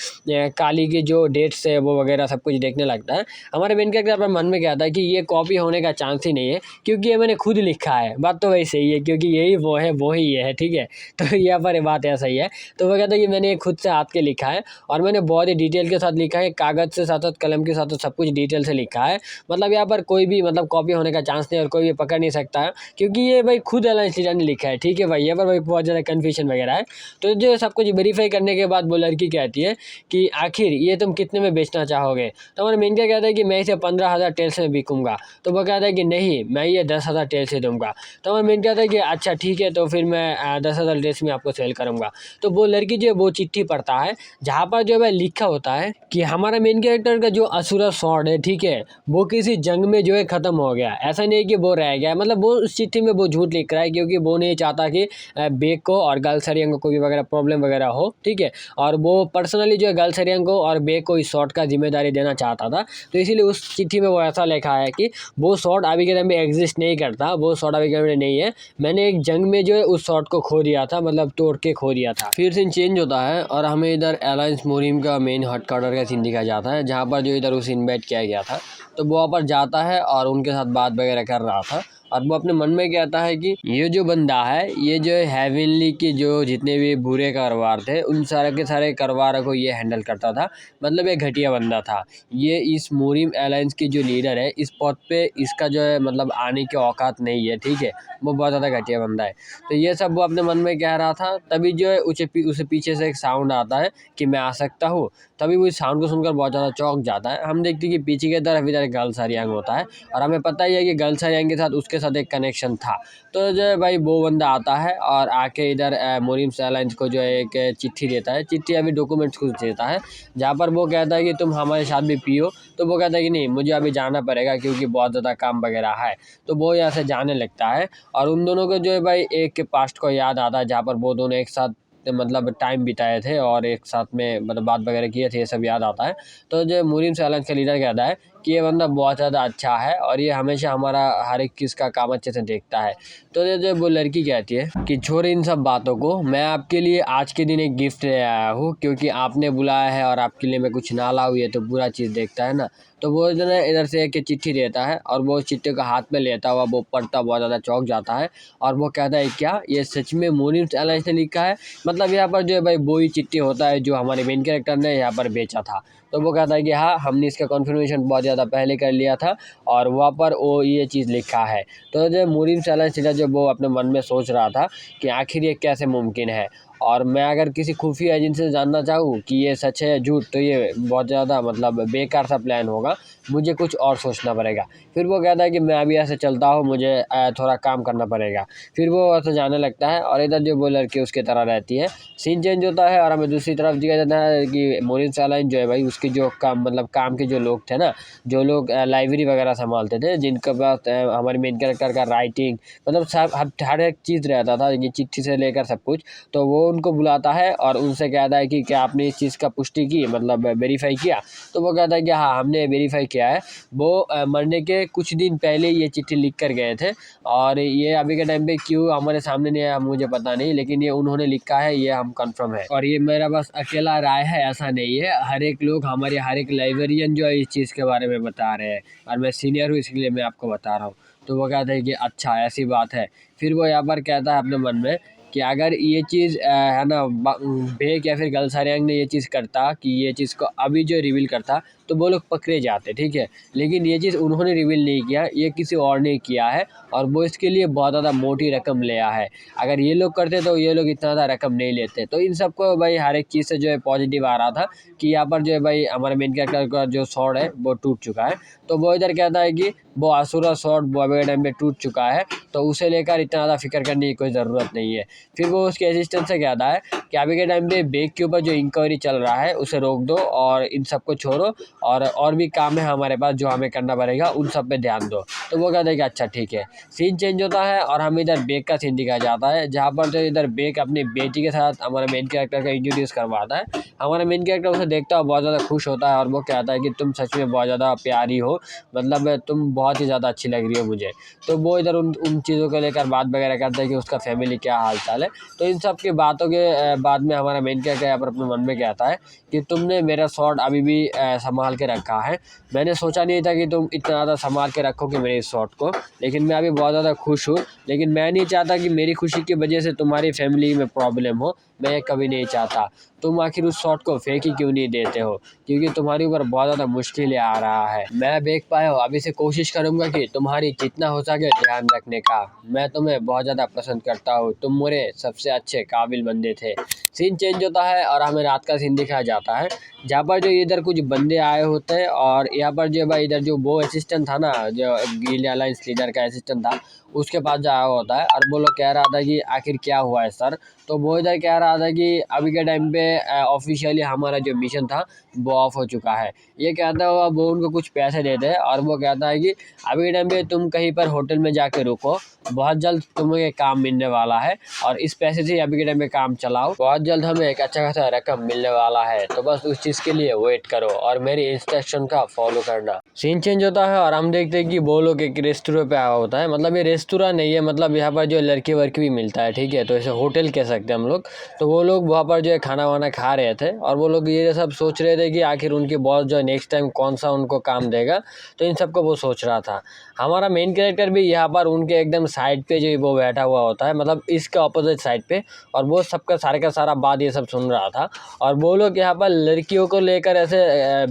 काली की जो डेट्स है वो वगैरह सब कुछ देखने लगता है। हमारे मेन कैरेक्टर अपने मन में कहता है कि ये कॉपी होने का चांस ही नहीं है, क्योंकि ये मैंने खुद लिखा है। बात तो वही सही है, क्योंकि यही वो है, वो ही ये है, ठीक है। तो यहाँ पर बात ऐसा ही है। तो वो कहता है कि मैंने ये खुद से हाथ के लिखा है और मैंने बहुत ही डिटेल के साथ लिखा है, कागज़ से साथ साथ कलम के साथ सब कुछ डिटेल से लिखा है। मतलब यहाँ पर कोई भी मतलब कॉपी होने का चांस नहीं और कोई भी पकड़ नहीं सकता है, क्योंकि ये भाई खुद अलायंस लीडर ने लिखा है, ठीक है भाई। यहाँ पर भाई बहुत ज़्यादा कन्फ्यूजन वगैरह है। तो जो सब कुछ वेरीफाई करने के बाद वो लड़की कहती है कि आखिर ये तुम कितने में बेचना चाहोगे। तो हमारा मेन क्या कहता है कि मैं इसे 15,000 टेल्स में बिकूंगा। तो वो कहता है कि नहीं, मैं ये 10,000 टेल्स से दूंगा। तो हमारा मेन कहता है कि अच्छा ठीक है, तो फिर मैं 10,000 टेल्स में आपको सेल करूँगा। तो वो लड़की जो है वो चिट्ठी पढ़ता है, जहाँ पर जो है लिखा होता है कि हमारा मेन कैरेक्टर का जो असुरा स्वॉर्ड है, ठीक है, वो किसी जंग में जो है ख़त्म हो गया। ऐसा नहीं कि वो रह गया, मतलब वो उस चिट्ठी में वो झूठ लिख रहा है, क्योंकि वो नहीं चाहता कि बेक को और गर्लसरियन को कोई वगैरह प्रॉब्लम वगैरह हो, ठीक है। और वो पर्सनली जो है गर्लसरियन को और बेक को इस शॉट का जिम्मेदारी देना चाहता था। तो इसीलिए उस चिट्ठी में वो ऐसा लिखा है कि वो शॉट अभी के टाइम में एग्जिस्ट नहीं करता, वो शॉट अभी के टाइम में नहीं है। मैंने एक जंग में जो है उस शॉट को खो दिया था, मतलब तोड़ के खो दिया था। फिर सीन चेंज होता है और हमें इधर अलायंस मोरिम का मेन हेडक्वार्टर का सीन दिखाया जाता है, जहाँ पर जो इधर उसे इन्वाइट किया गया था। तो वो वहाँ पर जाता है और उनके साथ बात वगैरह कर रहा था और वो अपने मन में कहता है कि ये जो बंदा है, ये जो है हेवनली के जो जितने भी बुरे कारोबार थे उन सारे के सारे कारोबार को ये हैंडल करता था। मतलब एक घटिया बंदा था ये। इस मोरिम अलायंस की जो लीडर है, इस पद पे इसका जो है मतलब आने की औकात नहीं है, ठीक है। वो बहुत ज़्यादा घटिया बंदा है। तो ये सब वो अपने मन में कह रहा था। तभी जो है उसे पीछे से एक साउंड आता है कि मैं आ सकता हूँ। तभी वो इस साउंड को सुनकर बहुत ज़्यादा चौंक जाता है। हम देखते हैं कि पीछे की तरफ इधर गर्लसरियन होता है और हमें पता ही है कि गर्लसरियन के साथ उसके साथ एक कनेक्शन था। तो जो है भाई वो बंदा आता है और आके इधर मोरिम अलायंस को जो है एक चिट्ठी देता है। चिट्ठी अभी डॉक्यूमेंट्स कुछ देता है, जहाँ पर वो कहता है कि तुम हमारे साथ भी पियो। तो वो कहता है कि नहीं, मुझे अभी जाना पड़ेगा क्योंकि बहुत ज़्यादा काम वगैरह है। तो वो यहाँ से जाने लगता है और उन दोनों को जो है भाई एक के पास्ट को याद आता है, जहाँ पर वो दोनों एक साथ मतलब टाइम बिताए थे और एक साथ में मतलब बात वगैरह किए थे, ये सब याद आता है। तो जो मोरिम अलायंस का लीडर कहता है कि ये बंदा बहुत ज़्यादा अच्छा है और ये हमेशा हमारा हर एक चीज़ का काम अच्छे से देखता है। तो जो वो लड़की कहती है कि छोड़ इन सब बातों को, मैं आपके लिए आज के दिन एक गिफ्ट ले आया हूँ, क्योंकि आपने बुलाया है और आपके लिए मैं कुछ ना लाऊँ, ये तो बुरा चीज़ देखता है ना। तो वो जो है इधर से एक चिट्ठी देता है और वो चिट्ठी को हाथ में लेता हुआ वो पढ़ता बहुत ज़्यादा चौंक जाता है और वो कहता है क्या ये सच में मोरिम अलायंस ने लिखा है। मतलब यहाँ पर जो है भाई वो ही चिट्ठी होता है जो हमारे मेन कैरेक्टर ने यहाँ पर बेचा था। तो वो कहता है कि हाँ, हमने इसका कन्फर्मेशन बहुत ज़्यादा पहले कर लिया था और वहाँ पर वो ये चीज़ लिखा है। तो जो मोरिम अलायंस जो वो अपने मन में सोच रहा था कि आखिर ये कैसे मुमकिन है, और मैं अगर किसी खुफिया एजेंसी से जानना चाहूँ कि ये सच है झूठ, तो ये बहुत ज़्यादा मतलब बेकार सा प्लान होगा, मुझे कुछ और सोचना पड़ेगा। फिर वो कहता है कि मैं अभी ऐसे चलता हूँ, मुझे थोड़ा काम करना पड़ेगा। फिर वो ऐसे जाने लगता है और इधर जो वो लड़की उसकी तरह रहती है। सीन चेंज होता है और हमें दूसरी तरफ दिखाया जाता है कि मोरिम अलायंस जो है भाई उसकी जो काम मतलब काम के जो लोग थे ना, जो लोग लाइब्रेरी वगैरह संभालते थे, जिनके पास हमारे मेन कैरेक्टर का राइटिंग मतलब सब हर एक चीज़ रहता था, ये चिट्ठी से लेकर सब कुछ। तो वो उनको बुलाता है और उनसे कहता है कि क्या आपने इस चीज़ का पुष्टि की, मतलब वेरीफाई किया। तो वो कहता है कि हाँ, हमने वेरीफाई किया है। वो मरने के कुछ दिन पहले ये चिट्ठी लिख कर गए थे और ये अभी के टाइम पे क्यों हमारे सामने नहीं आया मुझे पता नहीं, लेकिन ये उन्होंने लिखा है, ये हम कंफर्म है। और ये मेरा बस अकेला राय है ऐसा नहीं है, हर एक लोग हमारे हर एक लाइब्रेरियन जो है इस चीज़ के बारे में बता रहे हैं और मैं सीनियर हूँ इसलिए मैं आपको बता रहा हूँ। तो वो कहता है कि अच्छा ऐसी बात है। फिर वो यहाँ पर कहता है अपने मन में कि अगर ये चीज़ है ना बेक या फिर गर्लसरियन ने ये चीज़ करता कि ये चीज़ को अभी जो रिवील करता तो वो लोग पकड़े जाते, ठीक है। लेकिन ये चीज़ उन्होंने रिवील नहीं किया, ये किसी और ने किया है और वो इसके लिए बहुत ज़्यादा मोटी रकम लिया है। अगर ये लोग करते तो ये लोग इतना ज़्यादा रकम नहीं लेते। तो इन सबको भाई हर एक चीज़ से जो है पॉजिटिव आ रहा था कि यहाँ पर जो है भाई हमारे मेन कैरेक्टर का जो स्वॉर्ड है वो टूट चुका है। तो वो इधर कहता है कि वो असुरा स्वॉर्ड बॉबे टाइम में टूट चुका है, तो उसे लेकर इतना ज़्यादा फिक्र करने की कोई ज़रूरत नहीं है। फिर वो उसके असिस्टेंट से कहता है कि अभी के टाइम पे बेक के ऊपर जो इंक्वायरी चल रहा है उसे रोक दो और इन सबको छोड़ो और भी काम है हमारे पास जो हमें करना पड़ेगा, उन सब पे ध्यान दो। तो वो कहता है कि अच्छा ठीक है। सीन चेंज होता है और हमें इधर बेक का सीन दिखाया जाता है, जहाँ पर जो इधर बेक अपनी बेटी के साथ हमारे मेन कैरेक्टर का इंट्रोड्यूस करवाता है। हमारा मेन कैरेक्टर उसे देखता है, बहुत ज़्यादा खुश होता है और वो कहता है कि तुम सच में बहुत ज़्यादा प्यारी हो, मतलब तुम बहुत ही ज़्यादा अच्छी लग रही हो मुझे। तो वो इधर उन उन चीज़ों को लेकर बात वगैरह करता है कि उसका फैमिली क्या हाल चाल है। तो इन सब की बातों के बाद में हमारा मेन कैरेक्टर यहाँ पर अपने मन में कहता है कि तुमने मेरा शॉट अभी भी संभाल के रखा है। मैंने सोचा नहीं था कि तुम इतना ज़्यादा संभाल के रखोगे मेरे इस शॉट को, लेकिन मैं अभी बहुत ज़्यादा खुश हूँ। लेकिन मैं नहीं चाहता कि मेरी खुशी की वजह से तुम्हारी फैमिली में प्रॉब्लम हो, मैं ये कभी नहीं चाहता। तुम आखिर उस शॉट को फेंक ही क्यों नहीं देते हो, क्योंकि तुम्हारे ऊपर बहुत ज़्यादा मुश्किलें आ रहा है। मैं देख पाया हूँ, अभी से कोशिश करूँगा कि तुम्हारी जितना हो सके ध्यान रखने का। मैं तुम्हें बहुत ज़्यादा पसंद करता हूँ, तुम मेरे सबसे अच्छे काबिल बंदे थे। सीन चेंज होता है और हमें रात का सीन दिखाया जाता है, जहाँ पर जो इधर कुछ बंदे आए होते हैं और यहाँ पर जो भाई इधर जो वो असिस्टेंट था ना, जो गिल्ड अलायंस लीडर का असिस्टेंट था, उसके पास जाया होता है और वो लोग कह रहा था कि आखिर क्या हुआ है सर। तो वो इधर कह रहा था कि अभी के टाइम पे ऑफिशियली हमारा जो मिशन था वो ऑफ हो चुका है। ये कहता हुआ वो उनको कुछ पैसे देते हैं और वो कहता है कि अभी के टाइम पे तुम कहीं पर होटल में जाके रुको, बहुत जल्द तुम्हें काम मिलने वाला है और इस पैसे से अभी के टाइम पे काम चलाओ, बहुत जल्द हमें एक अच्छा खासा रकम मिलने वाला है। तो बस उस चीज़ के लिए वेट करो और मेरी इंस्ट्रक्शन का फॉलो करना। सीन चेंज होता है और हम देखते हैं कि वो लोग एक रेस्टोरेंट पे आया होता है। मतलब ये रेस्टोरेंट नहीं है, मतलब यहाँ पर जो लड़की वर्की भी मिलता है, ठीक है, तो ऐसे होटल कह सकते हैं हम लोग। तो वो लोग वहाँ पर जो है खाना वाना खा रहे थे और वो लोग ये सब सोच रहे थे कि आखिर उनके बॉस जो है नेक्स्ट टाइम कौन सा उनको काम देगा। तो इन सबको वो सोच रहा था। हमारा मेन कैरेक्टर भी यहाँ पर उनके एकदम साइड पे जो वो बैठा हुआ होता है, मतलब इसके अपोजिट साइड पे, और वो सबका सारे का सारा बात ये सब सुन रहा था। और वो लोग यहाँ पर लड़कियों को लेकर ऐसे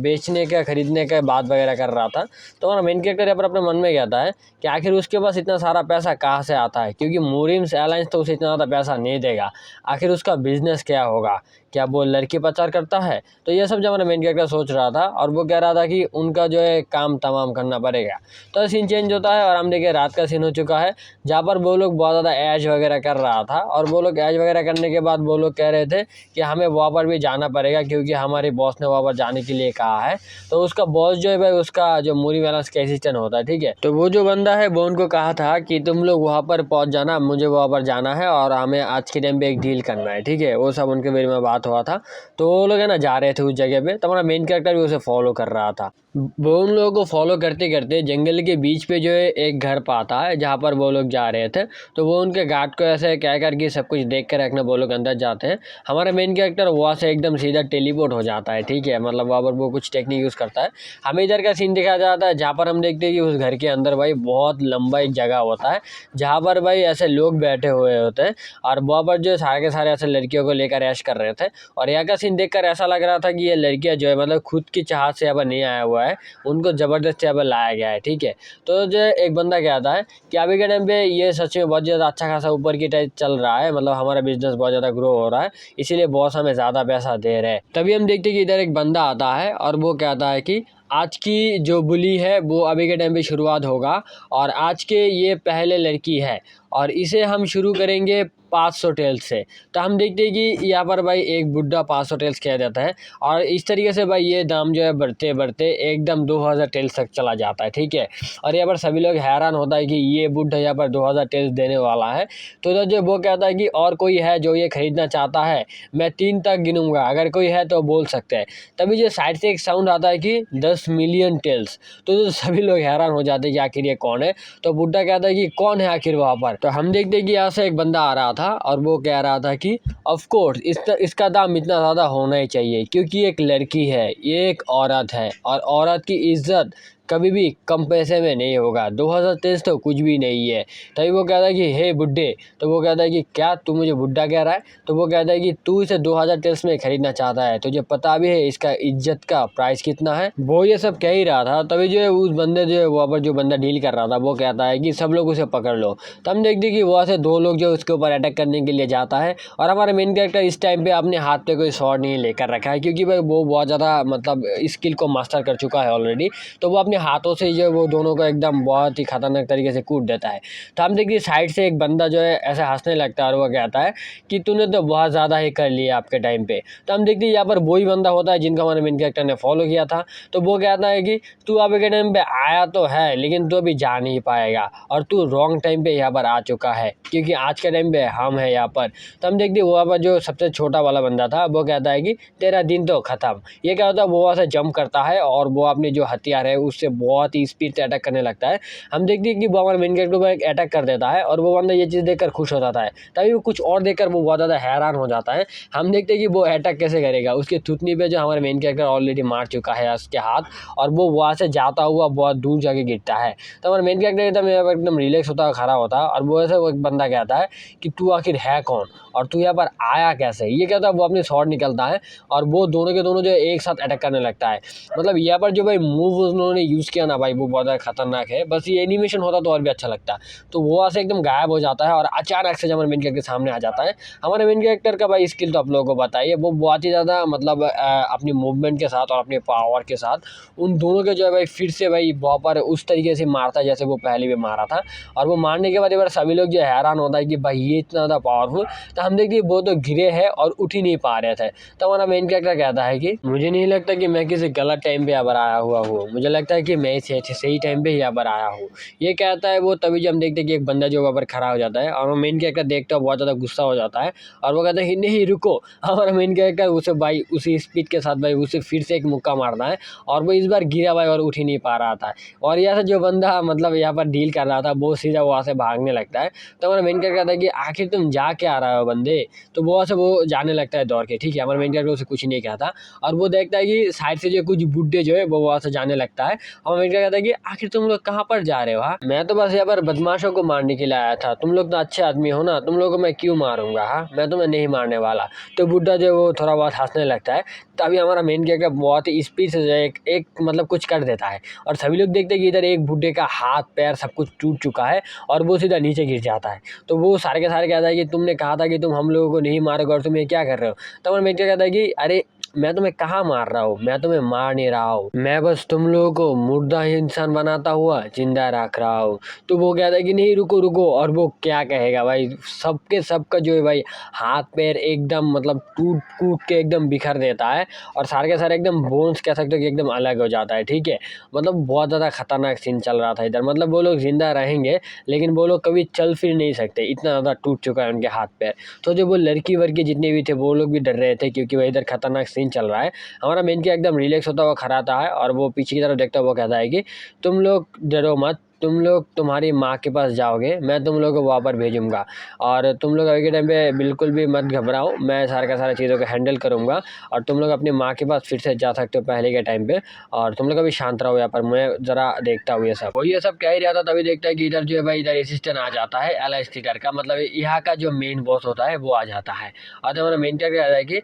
बेचने का खरीदने का बात वगैरह कर रहा था। तो हमारा मेन कैरेक्टर यहाँ पर अपने मन में कहता है कि आखिर उसके पास इतना सारा पैसा कहाँ से आता है, क्योंकि मोरिम्स एयरलाइंस तो उसे इतना ज़्यादा पैसा नहीं देगा। आखिर उसका बिजनेस क्या होगा, क्या वो लड़की प्रचार करता है। तो ये सब जब हमारा मेन कैरेक्टर सोच रहा था और वो कह रहा था कि उनका जो है काम तमाम करना पड़ेगा। तो सीन चेंज होता है और हम देखिए रात का सीन हो चुका है, जहाँ पर वो लोग बहुत ज़्यादा ऐश वगैरह कर रहा था। और वो लोग ऐश वगैरह करने के बाद वो लोग कह रहे थे कि हमें वहाँ पर भी जाना पड़ेगा, क्योंकि हमारे बॉस ने वहाँ पर जाने के लिए कहा है। तो उसका बॉस जो है भाई उसका जो मूरी वाला का असिस्टेंट होता है, ठीक है। तो वो जो बंदा है वो उनको कहा था कि तुम लोग वहाँ पर पहुँच जाना, मुझे वहाँ पर जाना है और हमें आज के टाइम पे एक डील करना है, ठीक है। वो सब उनके बारे में बात हुआ था। तो वो लोग है ना जा रहे थे उस जगह पे। तो हमारा मेन कैरेक्टर भी उसे फॉलो कर रहा था। वो उन लोगों को फॉलो करते करते जंगल के बीच पे जो है एक घर पाता है, जहाँ पर वो लोग जा रहे थे। तो वो उनके गार्ड को ऐसे कह कर के सब कुछ देख कर रखना, वो लोग अंदर जाते हैं। हमारा मेन कैरेक्टर वहाँ से एकदम सीधा टेलीपोर्ट हो जाता है, ठीक है। मतलब वहाँ पर वो कुछ टेक्निक यूज़ करता है। हमें इधर का सीन दिखाया जाता है, जहाँ पर हम देखते हैं कि उस घर के अंदर भाई बहुत लंबा एक जगह होता है, जहाँ पर भाई ऐसे लोग बैठे हुए होते हैं और वहाँ पर जो सारे के सारे ऐसे लड़कियों को लेकर ऐश कर रहे थे। और यहाँ का सीन देखकर ऐसा लग रहा था कि ये लड़कियाँ जो है मतलब खुद की चाहत से यहाँ पर नहीं आया हुआ है, उनको ज़बरदस्ती यहाँ पर लाया गया है, ठीक है। तो जो एक बंदा कहता है कि अभी के टाइम पे ये सच में बहुत ज़्यादा अच्छा खासा ऊपर की टाइप चल रहा है, मतलब हमारा बिजनेस बहुत ज़्यादा ग्रो हो रहा है, इसीलिए बॉस हमें ज़्यादा पैसा दे रहे हैं। तभी हम देखते हैं कि इधर एक बंदा आता है और वो कहता है कि आज की जो बुली है वो अभी के टाइम पे शुरुआत होगा और आज के ये पहले लड़की है और इसे हम शुरू करेंगे 500 टेल्स से। तो हम देखते हैं कि यहाँ पर भाई एक बुढ़ा 500 टेल्स कह देता है और इस तरीके से भाई ये दाम जो है बढ़ते बढ़ते एकदम 2000 टेल्स तक चला जाता है, ठीक है। और यहाँ पर सभी लोग हैरान होता है कि ये बुढ़ा यहाँ पर 2000 टेल्स देने वाला है। तो जो वो कहता है कि और कोई है जो ये खरीदना चाहता है, मैं 3 तक गिनूंगा, अगर कोई है तो बोल सकते हैं। तभी जो साइड से एक साउंड आता है कि 10 मिलियन टेल्स। तो सभी लोग हैरान हो जाते हैं कि आखिर ये कौन है। तो बुढ़ा कहता है कि कौन है आखिर वहाँ पर। तो हम देखते हैं कि यहाँ से एक बंदा आ रहा था और वो कह रहा था कि ऑफ कोर्स इसका दाम इतना ज़्यादा होना ही चाहिए, क्योंकि एक लड़की है, ये एक औरत है और औरत की इज्जत कभी भी कम पैसे में नहीं होगा। 2023 तो कुछ भी नहीं है। तभी वो कहता है कि हे बुड्ढे। तो वो कहता है कि क्या तू मुझे बुड्ढा कह रहा है। तो वो कहता है कि तू इसे 2023 में खरीदना चाहता है, तुझे पता भी है इसका इज्जत का प्राइस कितना है। वो ये सब कह ही रहा था। तभी जो है उस बंदे जो है वहाँ पर जो बंदा डील कर रहा था वो कहता है कि सब लोग उसे पकड़ लो। तो हम देखते कि वहाँ से 2 लोग जो उसके ऊपर अटैक करने के लिए जाता है और हमारा मेन कैरेक्टर इस टाइम पे अपने हाथ पे कोई शॉट नहीं लेकर रखा है, क्योंकि भाई वो बहुत ज़्यादा मतलब स्किल को मास्टर कर चुका है ऑलरेडी। तो वो अपने अपने हाथों से जो है वो दोनों को एकदम बहुत ही खतरनाक तरीके से कूट देता है। तो हम देखिए साइड से एक बंदा जो है ऐसे हंसने लगता है और वो कहता है कि तूने तो बहुत ज़्यादा ही कर लिया आपके टाइम पे। तो हम देखते हैं यहाँ पर वही बंदा होता है जिनका हमारे मेन कैरेक्टर ने फॉलो किया था। तो वो कहता है कि तू अभी के टाइम पे आया तो है लेकिन तू अभी जा नहीं पाएगा और तू रॉन्ग टाइम पे यहाँ पर आ चुका है, क्योंकि आज के टाइम पे हम है यहाँ पर। तो हम देखते हैं वहाँ पर जो सबसे छोटा वाला बंदा था वो कहता है कि तेरा दिन तो ख़त्म। ये क्या होता है, वो वहाँ से जंप करता है और वो अपनी जो हथियार है उससे बहुत ही स्पीड से अटैक करने लगता है। हम देखते हैं कि वो हमारे मेन कैरेक्टर को एक अटैक कर देता है और वो बंदा ये चीज़ देखकर खुश हो जाता है। तभी वो कुछ और देखकर वो बहुत ज़्यादा हैरान हो जाता है। हम देखते हैं कि वो अटैक कैसे करेगा, उसकी थुतनी पे जो हमारे मेन कैरेक्टर ऑलरेडी मार चुका है उसके हाथ, और वो वहाँ से जाता हुआ बहुत दूर जाके गिरता है। तो हमारे मेन कैरेक्टर एकदम रिलैक्स होता है, खड़ा होता है और वो ऐसे वो एक बंदा कहता है कि तू आखिर है कौन और तू यहाँ पर आया कैसे। ये कहता है, वो अपनी शॉट निकलता है और वो दोनों के दोनों जो एक साथ अटैक करने लगता है। मतलब यहाँ पर जो भाई मूव उन्होंने यूज़ किया ना भाई वो बहुत ज़्यादा खतरनाक है। बस ये एनिमेशन होता तो और भी अच्छा लगता। तो वो वहाँ से एकदम गायब हो जाता है और अचानक से जब हमारे मेन कैरेक्टर सामने आ जाता है। हमारे मेन कैरेक्टर का भाई स्किल तो आप लोगों को बताइए, वो बहुत ही ज़्यादा मतलब अपनी मूवमेंट के साथ और अपने पावर के साथ उन दोनों के जो है भाई फिर से भाई वहाँ पर उस तरीके से मारता है जैसे वो पहले भी मारा था। और वो मारने के बाद एक बार सभी लोग जो हैरान होता है कि भाई ये इतना ज़्यादा पावरफुल। तो हम देखिए वो तो गिरे हैं और उठ ही नहीं पा रहे थे। तो हमारा मेन कैरेक्टर कहता है कि मुझे नहीं लगता कि मैं किसी गलत टाइम पे यहाँ पर आया हुआ हूँ, मुझे लगता है कि मैं सही टाइम पे यहाँ पर आया हूँ। ये कहता है वो, तभी जब हम देखते हैं कि एक बंदा जो वहाँ पर खड़ा हो जाता है और वो मेन कैरेक्टर देखता है बहुत ज़्यादा गुस्सा हो जाता है और वो कहता है कि नहीं रुको। हमारा मेन कैरेक्टर उसे भाई उसी स्पीड के साथ भाई उसे फिर से एक मुक्का मारता है और वो इस बार गिरा भाई और उठ ही नहीं पा रहा था। और यहाँ से जो बंदा मतलब यहाँ पर डील कर रहा था वो सीधा वहाँ से भागने लगता है। तो हमारा मेन कैरेक्टर कहता है कि आखिर तुम जा के आ रहे हो बंदे। तो वो वहाँ से वो जाने लगता है दौड़ के, ठीक है। हमारा मेन कैरेक्टर उसे कुछ नहीं कहता और वो देखता है कि साइड से जो कुछ बुड्ढे जो है वो वहाँ से जाने लगता है। और मेन कैरेक्टर कहता है कि आखिर तुम लोग कहाँ पर जा रहे हो। हाँ, मैं तो बस यहाँ पर बदमाशों को मारने के लिए आया था, तुम लोग तो अच्छे आदमी हो ना, तुम लोगों को मैं क्यों मारूंगा। हाँ, मैं तुम्हें नहीं मारने वाला। तो बुड्ढा जो वो थोड़ा बहुत हंसने लगता है। तभी हमारा मेन कैरेक्टर बहुत ही स्पीड से एक मतलब कुछ कर देता है और सभी लोग देखते हैं कि इधर एक बुड्ढे का हाथ पैर सब कुछ टूट चुका है और वो सीधा नीचे गिर जाता है। तो वो सारे के सारे कहता है कि तुमने कहा था कि तुम हम लोगों को नहीं मारोगे और तुम ये क्या कर रहे हो। तो हमारा मेन कैरेक्टर कहता है कि अरे मैं तुम्हें कहाँ मार रहा हूँ, मैं तुम्हें मार नहीं रहा हूँ, मैं बस तुम लोगों को मुर्दा ही इंसान बनाता हुआ जिंदा रख रहा हूँ। तो वो कहता है कि नहीं रुको रुको, और वो क्या कहेगा भाई, सबके सबका जो है भाई हाथ पैर एकदम मतलब टूट कूट के एकदम बिखर देता है और सारे के सारे एकदम बोन्स कह सकते हो कि एकदम अलग हो जाता है, ठीक है। मतलब बहुत ज़्यादा खतरनाक सीन चल रहा था इधर। मतलब वो लोग जिंदा रहेंगे लेकिन वो लोग कभी चल फिर नहीं सकते, इतना ज़्यादा टूट चुका है उनके हाथ पैर। तो जो वो लड़की वर्गी जितने भी थे वो लोग भी डर रहे थे क्योंकि वह इधर खतरनाक सीन चल रहा है। हमारा मेन के एकदम रिलैक्स होता हुआ खड़ा आता है और वो पीछे की तरफ देखता हुआ कहता है कि तुम लोग डरो मत, तुम लोग तुम्हारी माँ के पास जाओगे, मैं तुम लोगों को वहाँ पर भेजूँगा और तुम लोग अभी के टाइम पे बिल्कुल भी मत घबराओ, मैं सारे का सारा चीज़ों को हैंडल करूँगा और तुम लोग अपनी माँ के पास फिर से जा सकते हो पहले के टाइम पे। और तुम लोग अभी शांत रहो यहाँ पर, मैं ज़रा देखता हूँ ये सब। वो ये सब कह ही रहा था तभी देखता है कि इधर जो है भाई इधर असिस्टेंट आ जाता है एल थिएटर का, मतलब यहाँ का जो मेन बॉस होता है वो आ जाता है। और हमारा मेन क्या कहता है कि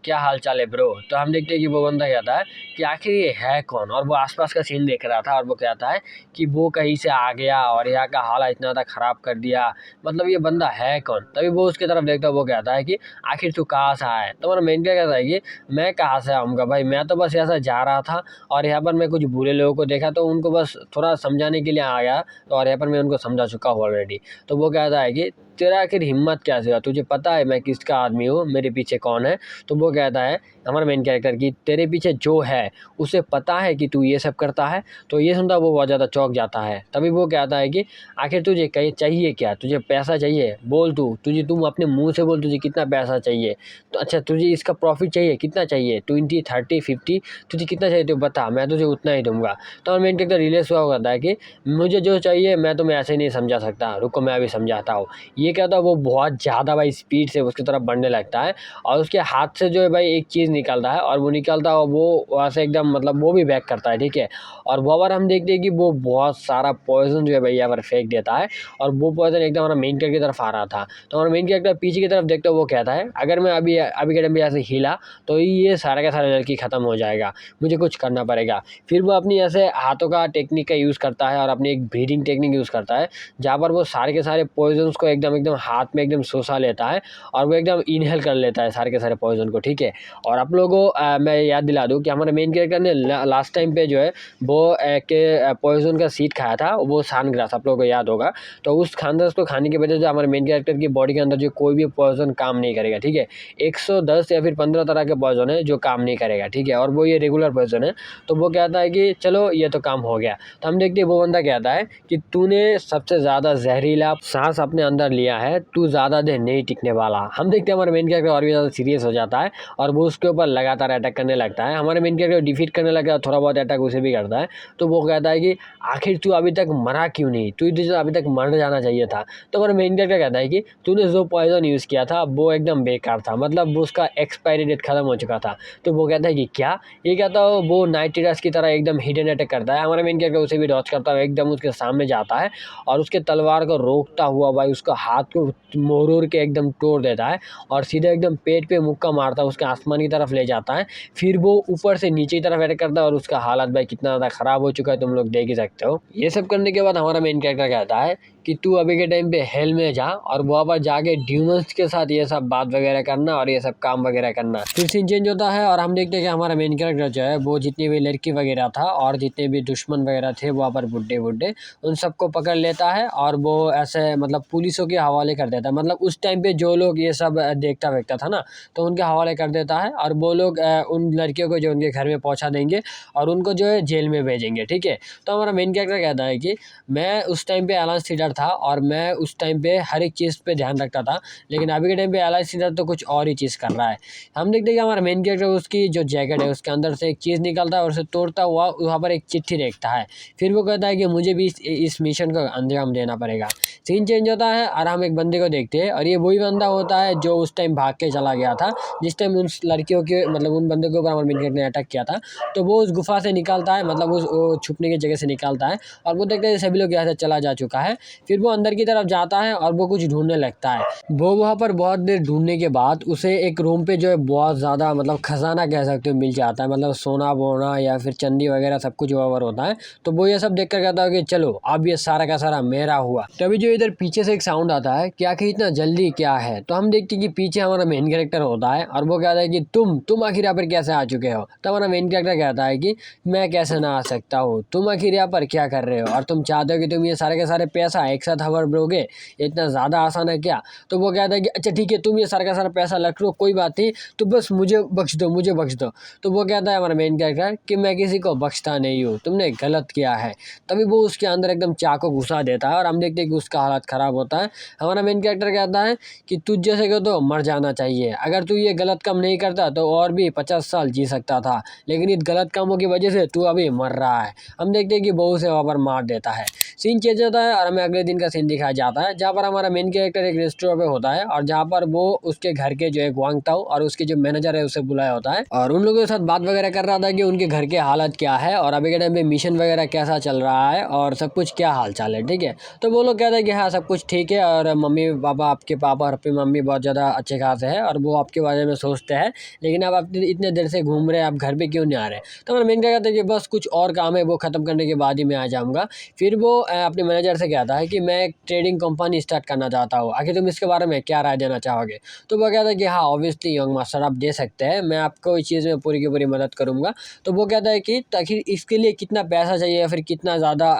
क्या हाल चाल है ब्रो। तो हम देखते हैं कि वो बंदा कहता है कि आखिर ये है कौन, और वो आसपास का सीन देख रहा था और वो कहता है कि वो कहीं से आ गया और यहाँ का हाल इतना ज़्यादा ख़राब कर दिया, मतलब ये बंदा है कौन। तभी वो उसकी तरफ देखता है, वो कहता है कि आखिर तू कहाँ से आया है। तो हमारा मेन क्या कहता है कि मैं कहाँ से आऊँगा भाई, मैं तो बस यहाँ से जा रहा था और यहाँ पर मैं कुछ बुरे लोगों को देखा तो उनको बस थोड़ा समझाने के लिए आ गया, तो और यहाँ पर मैं उनको समझा चुका हूँ ऑलरेडी। तो वो कहता है कि तेरा आखिर हिम्मत कैसे हुआ, तुझे पता है मैं किसका आदमी हूँ, मेरे पीछे कौन है। तो वो कहता है हमारा मेन कैरेक्टर की तेरे पीछे जो है उसे पता है कि तू ये सब करता है। तो ये सुनता वो बहुत ज़्यादा चौंक जाता है। तभी वो कहता है कि आखिर तुझे कहीं चाहिए क्या, तुझे पैसा चाहिए, बोल तुम अपने मुंह से बोल तुझे कितना पैसा चाहिए। तो अच्छा तुझे इसका प्रॉफिट चाहिए, कितना चाहिए, 20 30 50, तुझे कितना चाहिए तो बता, मैं तुझे उतना ही दूंगा। तो मेन कैरेक्टर रियलाइज हुआ होता है कि मुझे जो चाहिए मैं तुम्हें ऐसे नहीं समझा सकता, रुको मैं अभी समझाता हूँ। ये क्या था, वो बहुत ज़्यादा भाई स्पीड से उसकी तरफ बढ़ने लगता है और उसके हाथ से जो है भाई एक चीज़ निकलता है और वो निकलता है वो वहाँ से एकदम मतलब वो भी बैक करता है, ठीक है। और वो बार हम देखते हैं कि वो बहुत सारा पॉइजन जो है भाई यहाँ पर फेंक देता है और वो पॉइजन एकदम हमारा मेन कैरेक्टर की तरफ आ रहा था। तो हमारा मेन कैरेक्टर पीछे की तरफ देखते वो कहता है अगर मैं अभी के टाइम पे ऐसे हिला तो ये सारा का सारा लड़की ख़त्म हो जाएगा, मुझे कुछ करना पड़ेगा। फिर वो अपनी ऐसे हाथों का टेक्निक का यूज़ करता है और अपनी एक ब्रीदिंग टेक्निक यूज़ करता है जहाँ पर वो सारे के सारे पॉइजन्स को एकदम एकदम हाथ में एकदम सोसा लेता है और वो एकदम इनहेल कर लेता है सारे के सारे पॉइजन को, ठीक है। और आप लोगों को मैं याद दिला दूँ कि हमारे मेन कैरेक्टर ने लास्ट टाइम पे जो है वो पॉइजन का सीड खाया था, वो सान ग्रास, आप लोगों को याद होगा। तो उस खानदास को खाने की वजह से हमारे मेन कैरेक्टर की बॉडी के अंदर जो कोई भी पॉइजन काम नहीं करेगा, ठीक है। 110 या फिर 15 तरह के पॉइजन है जो काम नहीं करेगा, ठीक है। और वो ये रेगुलर पॉइजन है। तो वो कहता है कि चलो ये तो काम हो गया। तो हम देखते हैं वो बंदा कहता है कि तूने सबसे ज़्यादा जहरीला सांस अपने अंदर लिया है, तू ज़्यादा देर नहीं टिकने वाला। हम देखते हैं हमारे मेन कैरेक्टर और भी ज़्यादा सीरियस हो जाता है और वो उसके ऊपर लगातार अटैक करने लगता है। हमारे मेन कैरेक्टर डिफीट करने लगा, थोड़ा बहुत अटैक उसे भी करता है। तो वो कहता है कि आखिर तू अभी तक मरा क्यों नहीं, तू तो अभी तक मर जाना चाहिए था। तो हमारा मेन कैरेक्टर कहता है कि तूने जो पॉइजन यूज़ किया था वो एकदम बेकार था, मतलब वो उसका एक्सपायरी डेट खत्म हो चुका था। तो वो कहता है कि क्या, ये कहता है वो नाइट राइडर्स की तरह एकदम हिडन अटैक करता है। हमारा मेन कैरेक्टर उसे भी डॉच करता है, एकदम उसके सामने जाता है और उसके तलवार को रोकता हुआ भाई उसका हाथ को मोड़ के एकदम तोड़ देता है और सीधे एकदम पेट पे मुक्का मारता है, उसके आसमान की तरफ ले जाता है। फिर वो ऊपर से नीचे की तरफ अटैक करता है और उसका हालत भाई कितना ज़्यादा ख़राब हो चुका है तुम लोग देख ही सकते हो। ये सब करने के बाद हमारा मेन कैरेक्टर कहता है कि तू अभी के टाइम पे हेल में जा और वहाँ पर जाके ड्यूमन्स के साथ ये सब बात वगैरह करना और ये सब काम वगैरह करना। फिर सीन चेंज होता है और हम देखते हैं कि हमारा मेन कैरेक्टर जो है वो जितनी भी लड़की वगैरह था और जितने भी दुश्मन वगैरह थे वहाँ पर बुड्ढे उन सबको पकड़ लेता है और वो ऐसे मतलब पुलिसों के हवाले कर देता है। मतलब उस टाइम पे जो लोग ये सब देखता वेखता था ना, तो उनके हवाले कर देता है और वो लोग उन लड़कियों को जो उनके घर में पहुँचा देंगे और उनको जो है जेल में भेजेंगे, ठीक है। तो हमारा मेन कैरेक्टर कहता है कि मैं उस टाइम पे एलान सीडर था और मैं उस टाइम पे हर एक चीज़ पे ध्यान रखता था, लेकिन अभी के टाइम पे एलान सीडर तो कुछ और ही चीज़ कर रहा है। हम देखते हैं कि हमारा मेन कैरेक्टर उसकी जो जैकेट है उसके अंदर से एक चीज़ निकलता है और उसे तोड़ता हुआ वहाँ पर एक चिट्ठी देखता है। फिर वो कहता है कि मुझे भी इस मिशन को अंजाम देना पड़ेगा। सीन चेंज होता है और हम एक बंदे को देखते हैं और ये वही बंदा होता है जो उस टाइम भाग के चला गया था, जिस टाइम उन लड़कियों के मतलब उन बंदे के ऊपर हमारे मेन कैरेक्टर ने अटैक किया था। तो वो उस गुफा से निकलता है, मतलब वो छुपने की जगह से निकलता है और वो देखते हैं सभी लोग यहाँ से चला जा चुका है। फिर वो अंदर की तरफ जाता है और वो कुछ ढूंढने लगता है। वो वहाँ पर बहुत देर ढूंढने के बाद उसे एक रूम पे जो है बहुत ज़्यादा मतलब खजाना कह सकते हो मिल जाता है, मतलब सोना वोना या फिर चांदी वगैरह सब कुछ वहाँ पर होता है। तो वो ये सब देख कर कहता है कि चलो अब ये सारा का सारा मेरा हुआ। तभी जो इधर पीछे से एक साउंड आता है कि आखिर इतना जल्दी क्या है। तो हम देखते हैं कि पीछे हमारा मेन कैरेक्टर होता है और वो कहता है कि तुम आखिर यहाँ पर कैसे आ चुके हो। तो हमारा मेन कैरेक्टर कहता है कि मैं कैसे ना आ सकता हूँ, तुम आखिर यहाँ पर क्या कर रहे हो और तुम चाहते हो कि तुम ये सारे के सारे पैसा एक साथ हवर दोगे, इतना ज़्यादा आसान है क्या। तो वो कहता है कि अच्छा ठीक है तुम ये सारा का सारा पैसा रख लो, कोई बात नहीं, तो बस मुझे बख्श दो, मुझे बख्श दो। तो वो कहता है हमारा मेन कैरेक्टर कि मैं किसी को बख्शता नहीं हूँ, तुमने गलत किया है। तभी वो उसके अंदर एकदम चाकू घुसा देता है और हम देखते हैं कि उसका हालत ख़राब होता है। हमारा मेन कैरेक्टर कहता है कि तुझ जैसे को तो मर जाना चाहिए, अगर तू ये गलत काम नहीं करता तो और भी 50 साल जी सकता था, लेकिन इस गलत कामों की वजह से तू अभी मर रहा है। हम देखते हैं कि बहू से वहाँ पर मार देता है। सीन चेंज होता है और हमें अगले दिन का सीन दिखाया जाता है जहाँ पर हमारा मेन कैरेक्टर एक रेस्टोरेंट पे होता है और जहाँ पर वो उसके घर के जो है ग्वांगताओ और उसके जो मैनेजर है उसे बुलाया होता है और उन लोगों के साथ बात वगैरह कर रहा था कि उनके घर के हालत क्या है और अभी के टाइम पे मिशन वगैरह कैसा चल रहा है और सब कुछ क्या हाल चाल है, ठीक है। तो वो लोग कहते हैं कि हाँ सब कुछ ठीक है और मम्मी पापा आपके पापा और आपकी मम्मी बहुत ज़्यादा अच्छे खासे हैं और वो आपके बारे में सोचते हैं, लेकिन अब आप इतने देर से घूम रहे हैं, आप घर पे क्यों नहीं आ रहे। तो हमारा मेन क्या कहता है कि बस कुछ और काम है, वो ख़त्म करने के बाद ही मैं आ जाऊँगा। फिर वो अपने मैनेजर से कहता है कि मैं एक ट्रेडिंग कंपनी स्टार्ट करना चाहता हूँ, आखिर तुम इसके बारे में क्या राय देना चाहोगे। तो वो कहता है कि हाँ ऑब्वियसली यंग मास्टर आप दे सकते हैं, मैं आपको इस चीज़ में पूरी की पूरी मदद करूँगा। तो वो कहता है कि ताकि इसके लिए कितना पैसा चाहिए या फिर कितना ज़्यादा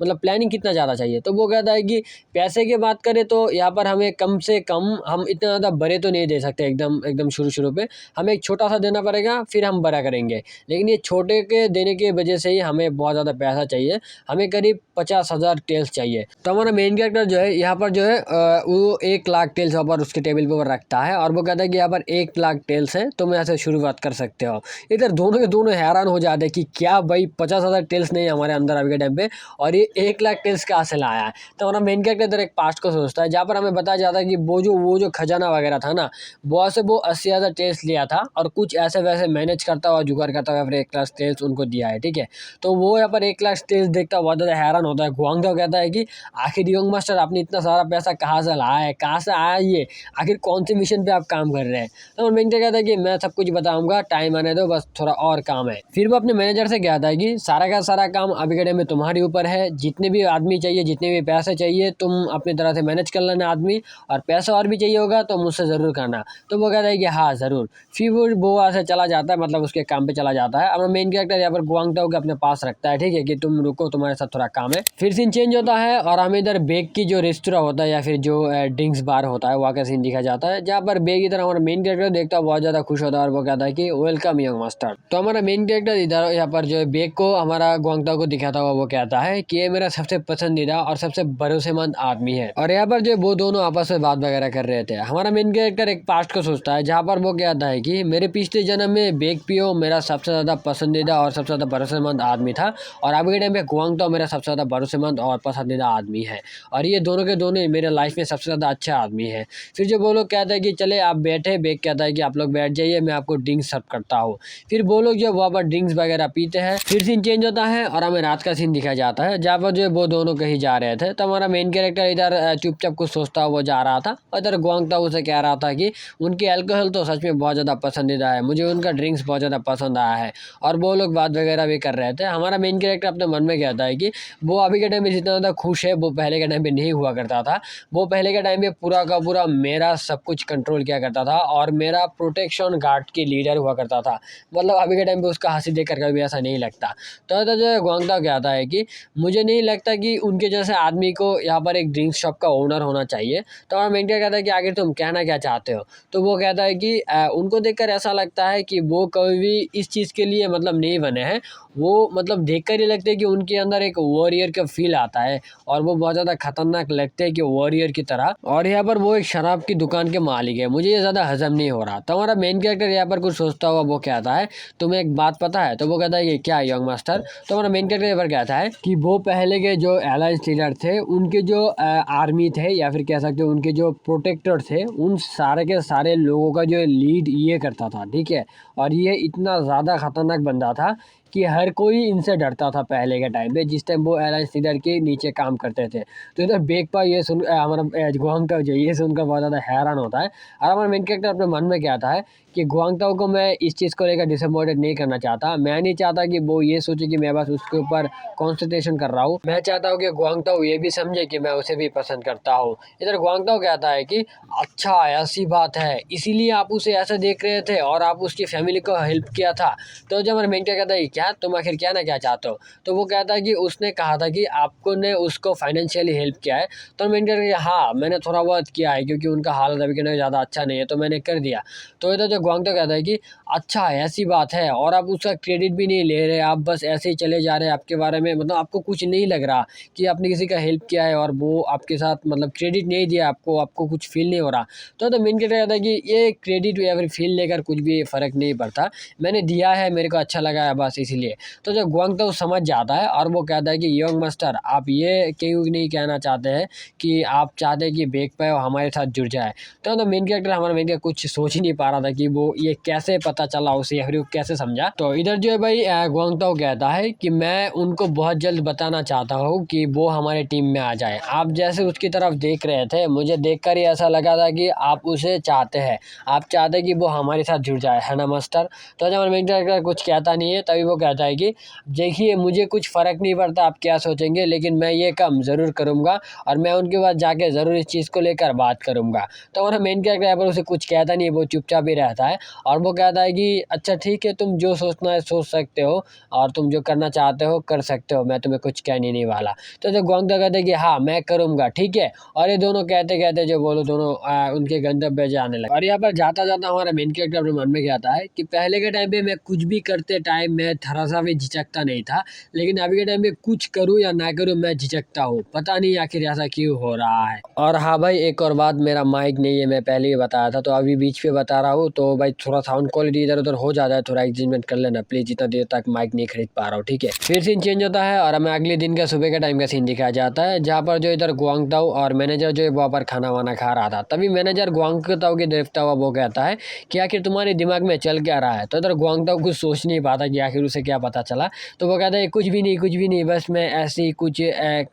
मतलब प्लानिंग कितना ज़्यादा चाहिए। तो वो कहता है कि पैसे की बात करें तो यहाँ पर हमें कम से कम हम इतना ज़्यादा बड़े तो नहीं दे सकते, एकदम शुरू पे हमें एक छोटा सा देना पड़ेगा, फिर हम बड़ा करेंगे। लेकिन ये छोटे के देने की वजह से ही हमें बहुत ज़्यादा पैसा चाहिए, हमें करीब 50,000 टेल्स चाहिए। तो हमारा मेन कैरेक्टर जो है यहाँ पर जो है वो 1 लाख टेल्स वहाँ पर उसके टेबल पे रखता है और वो कहता है कि यहाँ पर 1 लाख टेल्स है, तो मैं ऐसे शुरुआत कर सकते हो। इधर दोनों के दोनों हैरान हो जाते हैं कि क्या भाई 50,000 टेल्स नहीं है हमारे अंदर अभी के टाइम पे और ये 1 लाख टेल्स कहाँ से लाया है। तो हमारा मेन कैरेक्टर इधर एक पास्ट को सोचता है जहाँ पर हमें बताया जाता है कि वो जो खजाना वगैरह था ना, वहाँ से वो 80,000 टेल्स लिया था और कुछ ऐसे वैसे मैनेज करता हुआ जुगाड़ करता हुआ फिर 1 लाख टेल्स उनको दिया है, ठीक है। तो वो यहाँ पर 1 लाख टेल्स देखता हुआ बहुत ज़्यादा हैरान होता है। गुआंगझो कहता है कि आखिर यंग मास्टर आपने इतना सारा पैसा कहाँ से लाया है, कहाँ से आया ये, आखिर कौन से मिशन पे आप काम कर रहे हैं। तो हमारा मैनेजर कहता है कि मैं सब कुछ बताऊंगा, टाइम आने दो, बस थोड़ा और काम है। फिर वो अपने मैनेजर से कहता है कि सारा का सारा काम अभी के टाइम में तुम्हारे ऊपर है, जितने भी आदमी चाहिए, जितने भी पैसे चाहिए तुम अपनी तरह से मैनेज कर लेना आदमी, और पैसा और भी चाहिए होगा तो मुझसे ज़रूर करना। तो वो कहता है कि हाँ ज़रूर। फिर वो वहाँ से चला जाता है, मतलब उसके काम पे चला जाता है। अपना मेन कैरेक्टर यहाँ पर गुआंगटाओ को अपने पास रखता है, ठीक है, कि तुम रुको, तुम्हारे साथ थोड़ा काम है। फिर सीन चेंज होता है और हमें इधर बेग की जो रेस्टोरेंट होता है या फिर जो ड्रिंक्स बार होता है वहाँ का सीन दिखा जाता है, जहाँ पर बेग इधर हमारा मेन कैरेक्टर देखता है, बहुत ज़्यादा खुश होता है और वो कहता है कि वेलकम यंग मास्टर। तो हमारा मेन कैरेक्टर इधर यहाँ पर जो बेग को हमारा गुआंगटाओ को दिखाता हुआ वो कहता है कि ये मेरा सबसे पसंदीदा और सबसे भरोसेमंद आदमी है। और यहाँ पर जो वो दोनों आपस में बात वगैरह कर रहे थे। हमारा मेन कैरेक्टर एक पास्ट को सोचता है, जहाँ पर वो कहता है कि मेरे पिछले जन्म में बेग पियो मेरा सबसे ज़्यादा पसंदीदा और सबसे ज़्यादा भरोसेमंद आदमी था, और अभी के टाइम पे गुआंगटाओ मेरा सबसे ज़्यादा भरोसेमंद और पसंदीदा आदमी है, और ये दोनों के दोनों मेरे लाइफ में सबसे ज़्यादा अच्छा आदमी है। फिर जो वो लोग कहते हैं कि चले आप बैठे, बेग कहता है कि आप लोग बैठ जाइए, मैं आपको ड्रिंक्स सर्व करता हूँ। फिर वो लोग जो वहाँ पर ड्रिंक्स वगैरह पीते हैं। फिर सीन चेंज होता है और हमें रात का सीन दिखाया जाता है, जहाँ पर जो वो दोनों कहीं जा रहे थे। तो हमारा मेन कैरेक्टर इधर चुपचाप कुछ सोचता हुआ जा रहा था, और इधर गुआंगटाओ उसे कह रहा था कि उनकी अल्कोहल तो सच में बहुत ज़्यादा पसंदीदा है, मुझे उनका ड्रिंक्स बहुत ज़्यादा पसंद आया है। और वो लोग बात वगैरह भी कर रहे थे। हमारा मेन कैरेक्टर अपने मन में कहता है कि वो अभी के टाइम में जितना ज़्यादा खुश है वो पहले के टाइम पे नहीं हुआ करता था। वो पहले के टाइम पे पूरा का पूरा मेरा सब कुछ कंट्रोल किया करता था और मेरा प्रोटेक्शन गार्ड की लीडर हुआ करता था। मतलब अभी के टाइम पे उसका हंसी देख कर कभी ऐसा नहीं लगता। तो जो गुआंगटाओ कहता है कि मुझे नहीं लगता कि उनके जैसे आदमी को यहाँ पर एक ड्रिंक्स शॉप का ओनर होना चाहिए। तो हमारा मेन कैरेक्टर कहता है कि आखिर तुम कहना क्या चाहते हो। तो वो कहता है कि उनको देखकर ऐसा लगता है कि वो कभी भी इस चीज़ के लिए मतलब नहीं बने हैं, वो मतलब देखकर ही लगते हैं कि उनके अंदर एक वॉरियर का फील आता है, और वो बहुत ज़्यादा खतरनाक लगते हैं कि वॉरियर की तरह। और यहाँ पर वो एक शराब की दुकान के मालिक है, मुझे ये ज़्यादा हजम नहीं हो रहा। तो हमारा मेन कैरेक्टर यहाँ पर कुछ सोचता हुआ वो कहता है तुम्हें एक बात पता है। तो वो कहता है कि क्या यंग मास्टर। तो हमारा मेन कैरेक्टर यहाँ पर कहता है कि वो पहले के जो अलायंस लीडर थे उनके जो आर्मी थे या फिर कह सकते हो उनके जो प्रोटेक्टर थे, उन सारे के सारे लोगों का जो लीड ये करता था, ठीक है। और ये इतना ज़्यादा खतरनाक बंदा था कि हर कोई इनसे डरता था पहले के टाइम पे, जिस टाइम वो अलायंस लीडर के नीचे काम करते थे। तो इधर बेगपा ये सुन हमारा गुआंगटाओ जो ये सुनकर बहुत ज़्यादा हैरान होता है। और हमारा मेन कैरेक्टर अपने मन में कहता है कि गुआंगटाओ को मैं इस चीज़ को लेकर डिसअपॉइंटेड नहीं करना चाहता। मैं नहीं चाहता कि वो ये सोचे कि मैं बस उसके ऊपर कॉन्सेंट्रेशन कर रहा हूँ। मैं चाहता हूँ कि गुआंगटाओ ये भी समझे कि मैं उसे भी पसंद करता हूँ। इधर गुआंगटाओ कहता है कि अच्छा ऐसी बात है, इसीलिए आप उसे ऐसे देख रहे थे और आप उसकी फैमिली को हेल्प किया था। तो जब हमारा मेन कैरेक्टर कहता है क्या तुम आखिर क्या ना क्या चाहते हो। तो वो कहता है कि उसने कहा था कि आपको ने उसको फाइनेंशियली हेल्प किया है। तो मेन कैरेक्टर हाँ मैंने थोड़ा बहुत किया है, क्योंकि उनका हालत अभी के ज़्यादा अच्छा नहीं है तो मैंने कर दिया। तो इधर जो गुआंगटाओ कहता है कि अच्छा ऐसी बात है, और आप उसका क्रेडिट भी नहीं ले रहे, आप बस ऐसे ही चले जा रहे हैं आपके बारे में, मतलब आपको कुछ नहीं लग रहा कि आपने किसी का हेल्प किया है और वो आपके साथ मतलब क्रेडिट नहीं दिया आपको कुछ फील नहीं हो रहा। तो मेन कैरेक्टर कहता है कि ये क्रेडिट या फिर फील लेकर कुछ भी फ़र्क नहीं पड़ता, मैंने दिया है, मेरे को अच्छा लगा है बस इसीलिए। तो जो गुआंगटाओ समझ जाता है और वो कहता है कि यंग मास्टर आप ये क्यों नहीं कहना चाहते हैं कि आप चाहते हैं कि बेगपा हमारे साथ जुड़ जाए। तो मेन कैरेक्टर हमारा मेन कैरेक्टर कुछ सोच ही नहीं पा रहा था कि वो ये कैसे पता चला उसे या फिर वो कैसे समझा। तो इधर जो है भाई गुआंगटाओ कहता है कि मैं उनको बहुत जल्द बताना चाहता हूँ कि वो हमारे टीम में आ जाए। आप जैसे उसकी तरफ देख रहे थे, मुझे देखकर ही ऐसा लगा था कि आप उसे चाहते हैं, आप चाहते हैं कि वो हमारे साथ जुड़ जाए, है ना मास्टर। तो जब मेन कैरेक्टर कुछ कहता नहीं है तभी वो कहता है कि देखिए मुझे कुछ फ़र्क नहीं पड़ता आप क्या सोचेंगे, लेकिन मैं ये काम ज़रूर करूँगा और मैं उनके पास जाके ज़रूर इस चीज़ को लेकर बात करूँगा। तो हमारा मेन कैरेक्टर यहाँ पर उसे कुछ कहता नहीं है, वो चुपचाप ही रहता है और वो कहता है कि अच्छा ठीक है, तुम जो सोचना है सोच सकते हो और तुम जो करना चाहते हो कर सकते हो, मैं तुम्हें कुछ कहने नहीं वाला। तो जो गुआंगटाओ कहते हैं कि हाँ मैं करूँगा, ठीक है। और ये दोनों कहते कहते जो बोलो दोनों उनके गंतव्य जाने लगे। और यहाँ पर जाता जाता हमारा मेन कैरेक्टर अपने मन में कहता है कि पहले के टाइम पे मैं कुछ भी करते टाइम मैं थोड़ा सा भी झिझकता नहीं था, लेकिन अभी के टाइम पे कुछ करूँ या ना करूँ मैं झिझकता हूँ, पता नहीं आखिर ऐसा क्यों हो रहा है। और हाँ भाई एक और बात, मेरा माइक नहीं है, मैं पहले ही बताया था तो अभी बीच पे बता रहा हूँ, तो भाई थोड़ा साउंड क्वालिटी इधर उधर हो जाता है, थोड़ा एडजस्टमेंट कर लेना प्लीज, जितना देर तक माइक नहीं खरीद पा रहा हूँ, ठीक है। फिर सीन चेंज होता है और हमें अगले दिन का सुबह के टाइम का सीन दिखाया जाता है, जहाँ पर जो इधर गुआंगटाओ और मैनेजर जो है वहाँ पर खाना वाना खा रहा था। तभी मैनेजर गुआंगटाओ के देखता हुआ वो कहता है कि आखिर तुम्हारे दिमाग में चल क्या रहा है। तो इधर गुआंगटाओ कुछ सोच नहीं पाता कि आखिर उसे उसे क्या पता चला। तो वो कहता है कुछ भी नहीं, बस मैं ऐसे ही कुछ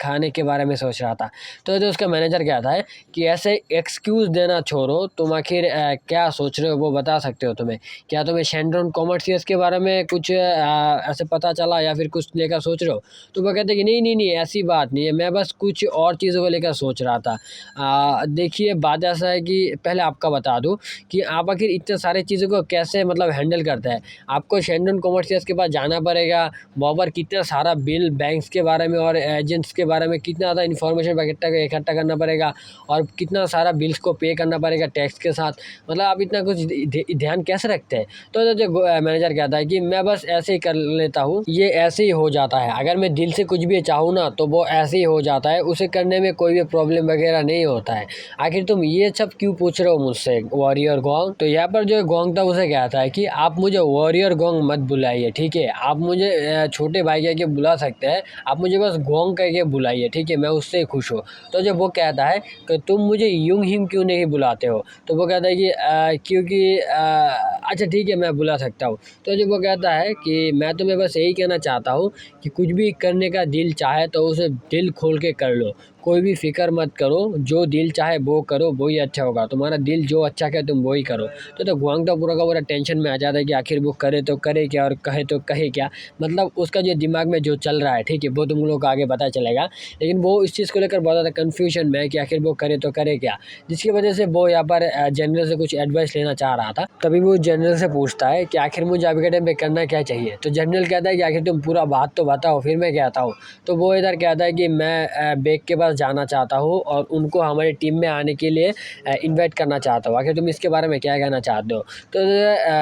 खाने के बारे में सोच रहा था। तो उसका मैनेजर कहता है कि ऐसे एक्सक्यूज़ देना छोड़ो, तुम आखिर क्या सोच रहे हो वो बता सकते हो तुम्हें? क्या तुम्हें शेनरॉन कॉमर्शियल्स के बारे में कुछ ऐसे पता चला या फिर कुछ लेकर सोच रहे हो? तो वो कहते हैं कि नहीं, ऐसी बात नहीं है, मैं बस कुछ और चीज़ों को लेकर सोच रहा था। देखिए बात ऐसा है कि पहले आपका बता दूँ कि आप आखिर इतने सारे चीज़ों को कैसे मतलब हैंडल करते हैं? आपको शेनरॉन कॉमर्शियल्स के पास जाना पड़ेगा, वहाँ पर कितना सारा बिल बैंक्स के बारे में और एजेंट्स के बारे में कितना ज़्यादा इन्फॉर्मेशन इकट्ठा करना पड़ेगा और कितना सारा बिल्स को पे करना पड़ेगा टैक्स के साथ। मतलब आप इतना कुछ ध्यान कैसे रखते हैं? तो जो मैनेजर कहता है कि मैं बस ऐसे ही कर लेता हूँ, ये ऐसे ही हो जाता है। अगर मैं दिल से कुछ भी चाहूँ ना तो वो ऐसे ही हो जाता है, उसे करने में कोई भी प्रॉब्लम वगैरह नहीं होता है। आखिर तुम ये सब क्यों पूछ रहे हो मुझसे वॉरियर गोंग? तो यहाँ पर जो गोंग था उसे कहता है कि आप मुझे वॉरियर गोंग मत बुलाइए, ठीक है? आप मुझे छोटे भाई कह के बुला सकते हैं, आप मुझे बस गोंग कह के बुलाइए, ठीक है? मैं उससे खुश हूँ। तो जब वो कहता है कि तुम मुझे यूं हिम क्यों नहीं बुलाते हो? तो वो कहता है कि क्योंकि अच्छा ठीक है मैं बुला सकता हूँ। तो जब वो कहता है कि मैं तुम्हें बस यही कहना चाहता हूँ कि कुछ भी करने का दिल चाहे तो उसे दिल खोल के कर लो, कोई भी फ़िक्र मत करो, जो दिल चाहे वो करो, वही अच्छा होगा, तुम्हारा दिल जो अच्छा कहे तुम वही करो। तो गुआंग तो पूरा का पूरा टेंशन में आ जाता है कि आखिर वो करे तो करे क्या और कहे तो कहे क्या? मतलब उसका जो दिमाग में जो चल रहा है, ठीक है, वो तुम लोग को आगे पता चलेगा। लेकिन वो इस चीज़ को लेकर बहुत ज़्यादा कन्फ्यूजन में है कि आखिर वो करे तो करे क्या? जिसकी वजह से वो यहाँ पर जनरल से कुछ एडवाइस लेना चाह रहा था। तभी वो जनरल से पूछता है कि आखिर मुझे अभी के टाइम पे करना क्या चाहिए? तो जनरल कहता है कि आखिर तुम पूरा बात तो बताओ फिर मैं कहता हूँ। तो वो इधर कहता है कि मैं बेग के पास जाना चाहता हूँ और उनको हमारी टीम में आने के लिए इनवाइट करना चाहता हूँ। आखिर तुम इसके बारे में क्या कहना चाहते हो? तो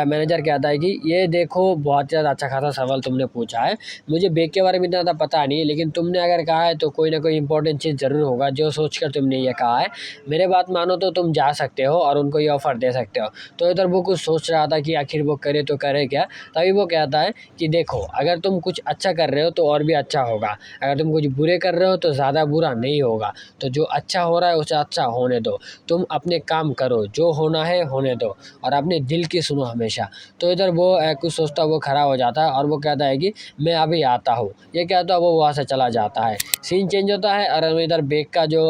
मैनेजर कहता है कि ये देखो बहुत ज़्यादा अच्छा खासा सवाल तुमने पूछा है। मुझे बेग के बारे में इतना ज़्यादा पता नहीं है, लेकिन तुमने अगर कहा है तो कोई ना कोई इंपॉर्टेंट चीज़ ज़रूर होगा जो सोचकर तुमने ये कहा है। मेरे बात मानो तो तुम जा सकते हो और उनको ये ऑफ़र दे सकते हो। तो इधर वो कुछ सोच रहा था कि आखिर वो करे तो करे क्या? तभी वो कहता है कि देखो अगर तुम कुछ अच्छा कर रहे हो तो और भी अच्छा होगा, अगर तुम कुछ बुरे कर रहे हो तो ज़्यादा बुरा नहीं होगा। तो जो अच्छा हो रहा है उसे अच्छा होने दो, तुम अपने काम करो, जो होना है होने दो और अपने दिल की सुनो हमेशा। तो इधर वो कुछ सोचता वो खड़ा हो जाता है और वो कहता है कि मैं अभी आता हूँ। ये कहता है वो वहाँ से चला जाता है। सीन चेंज होता है और इधर बेग का जो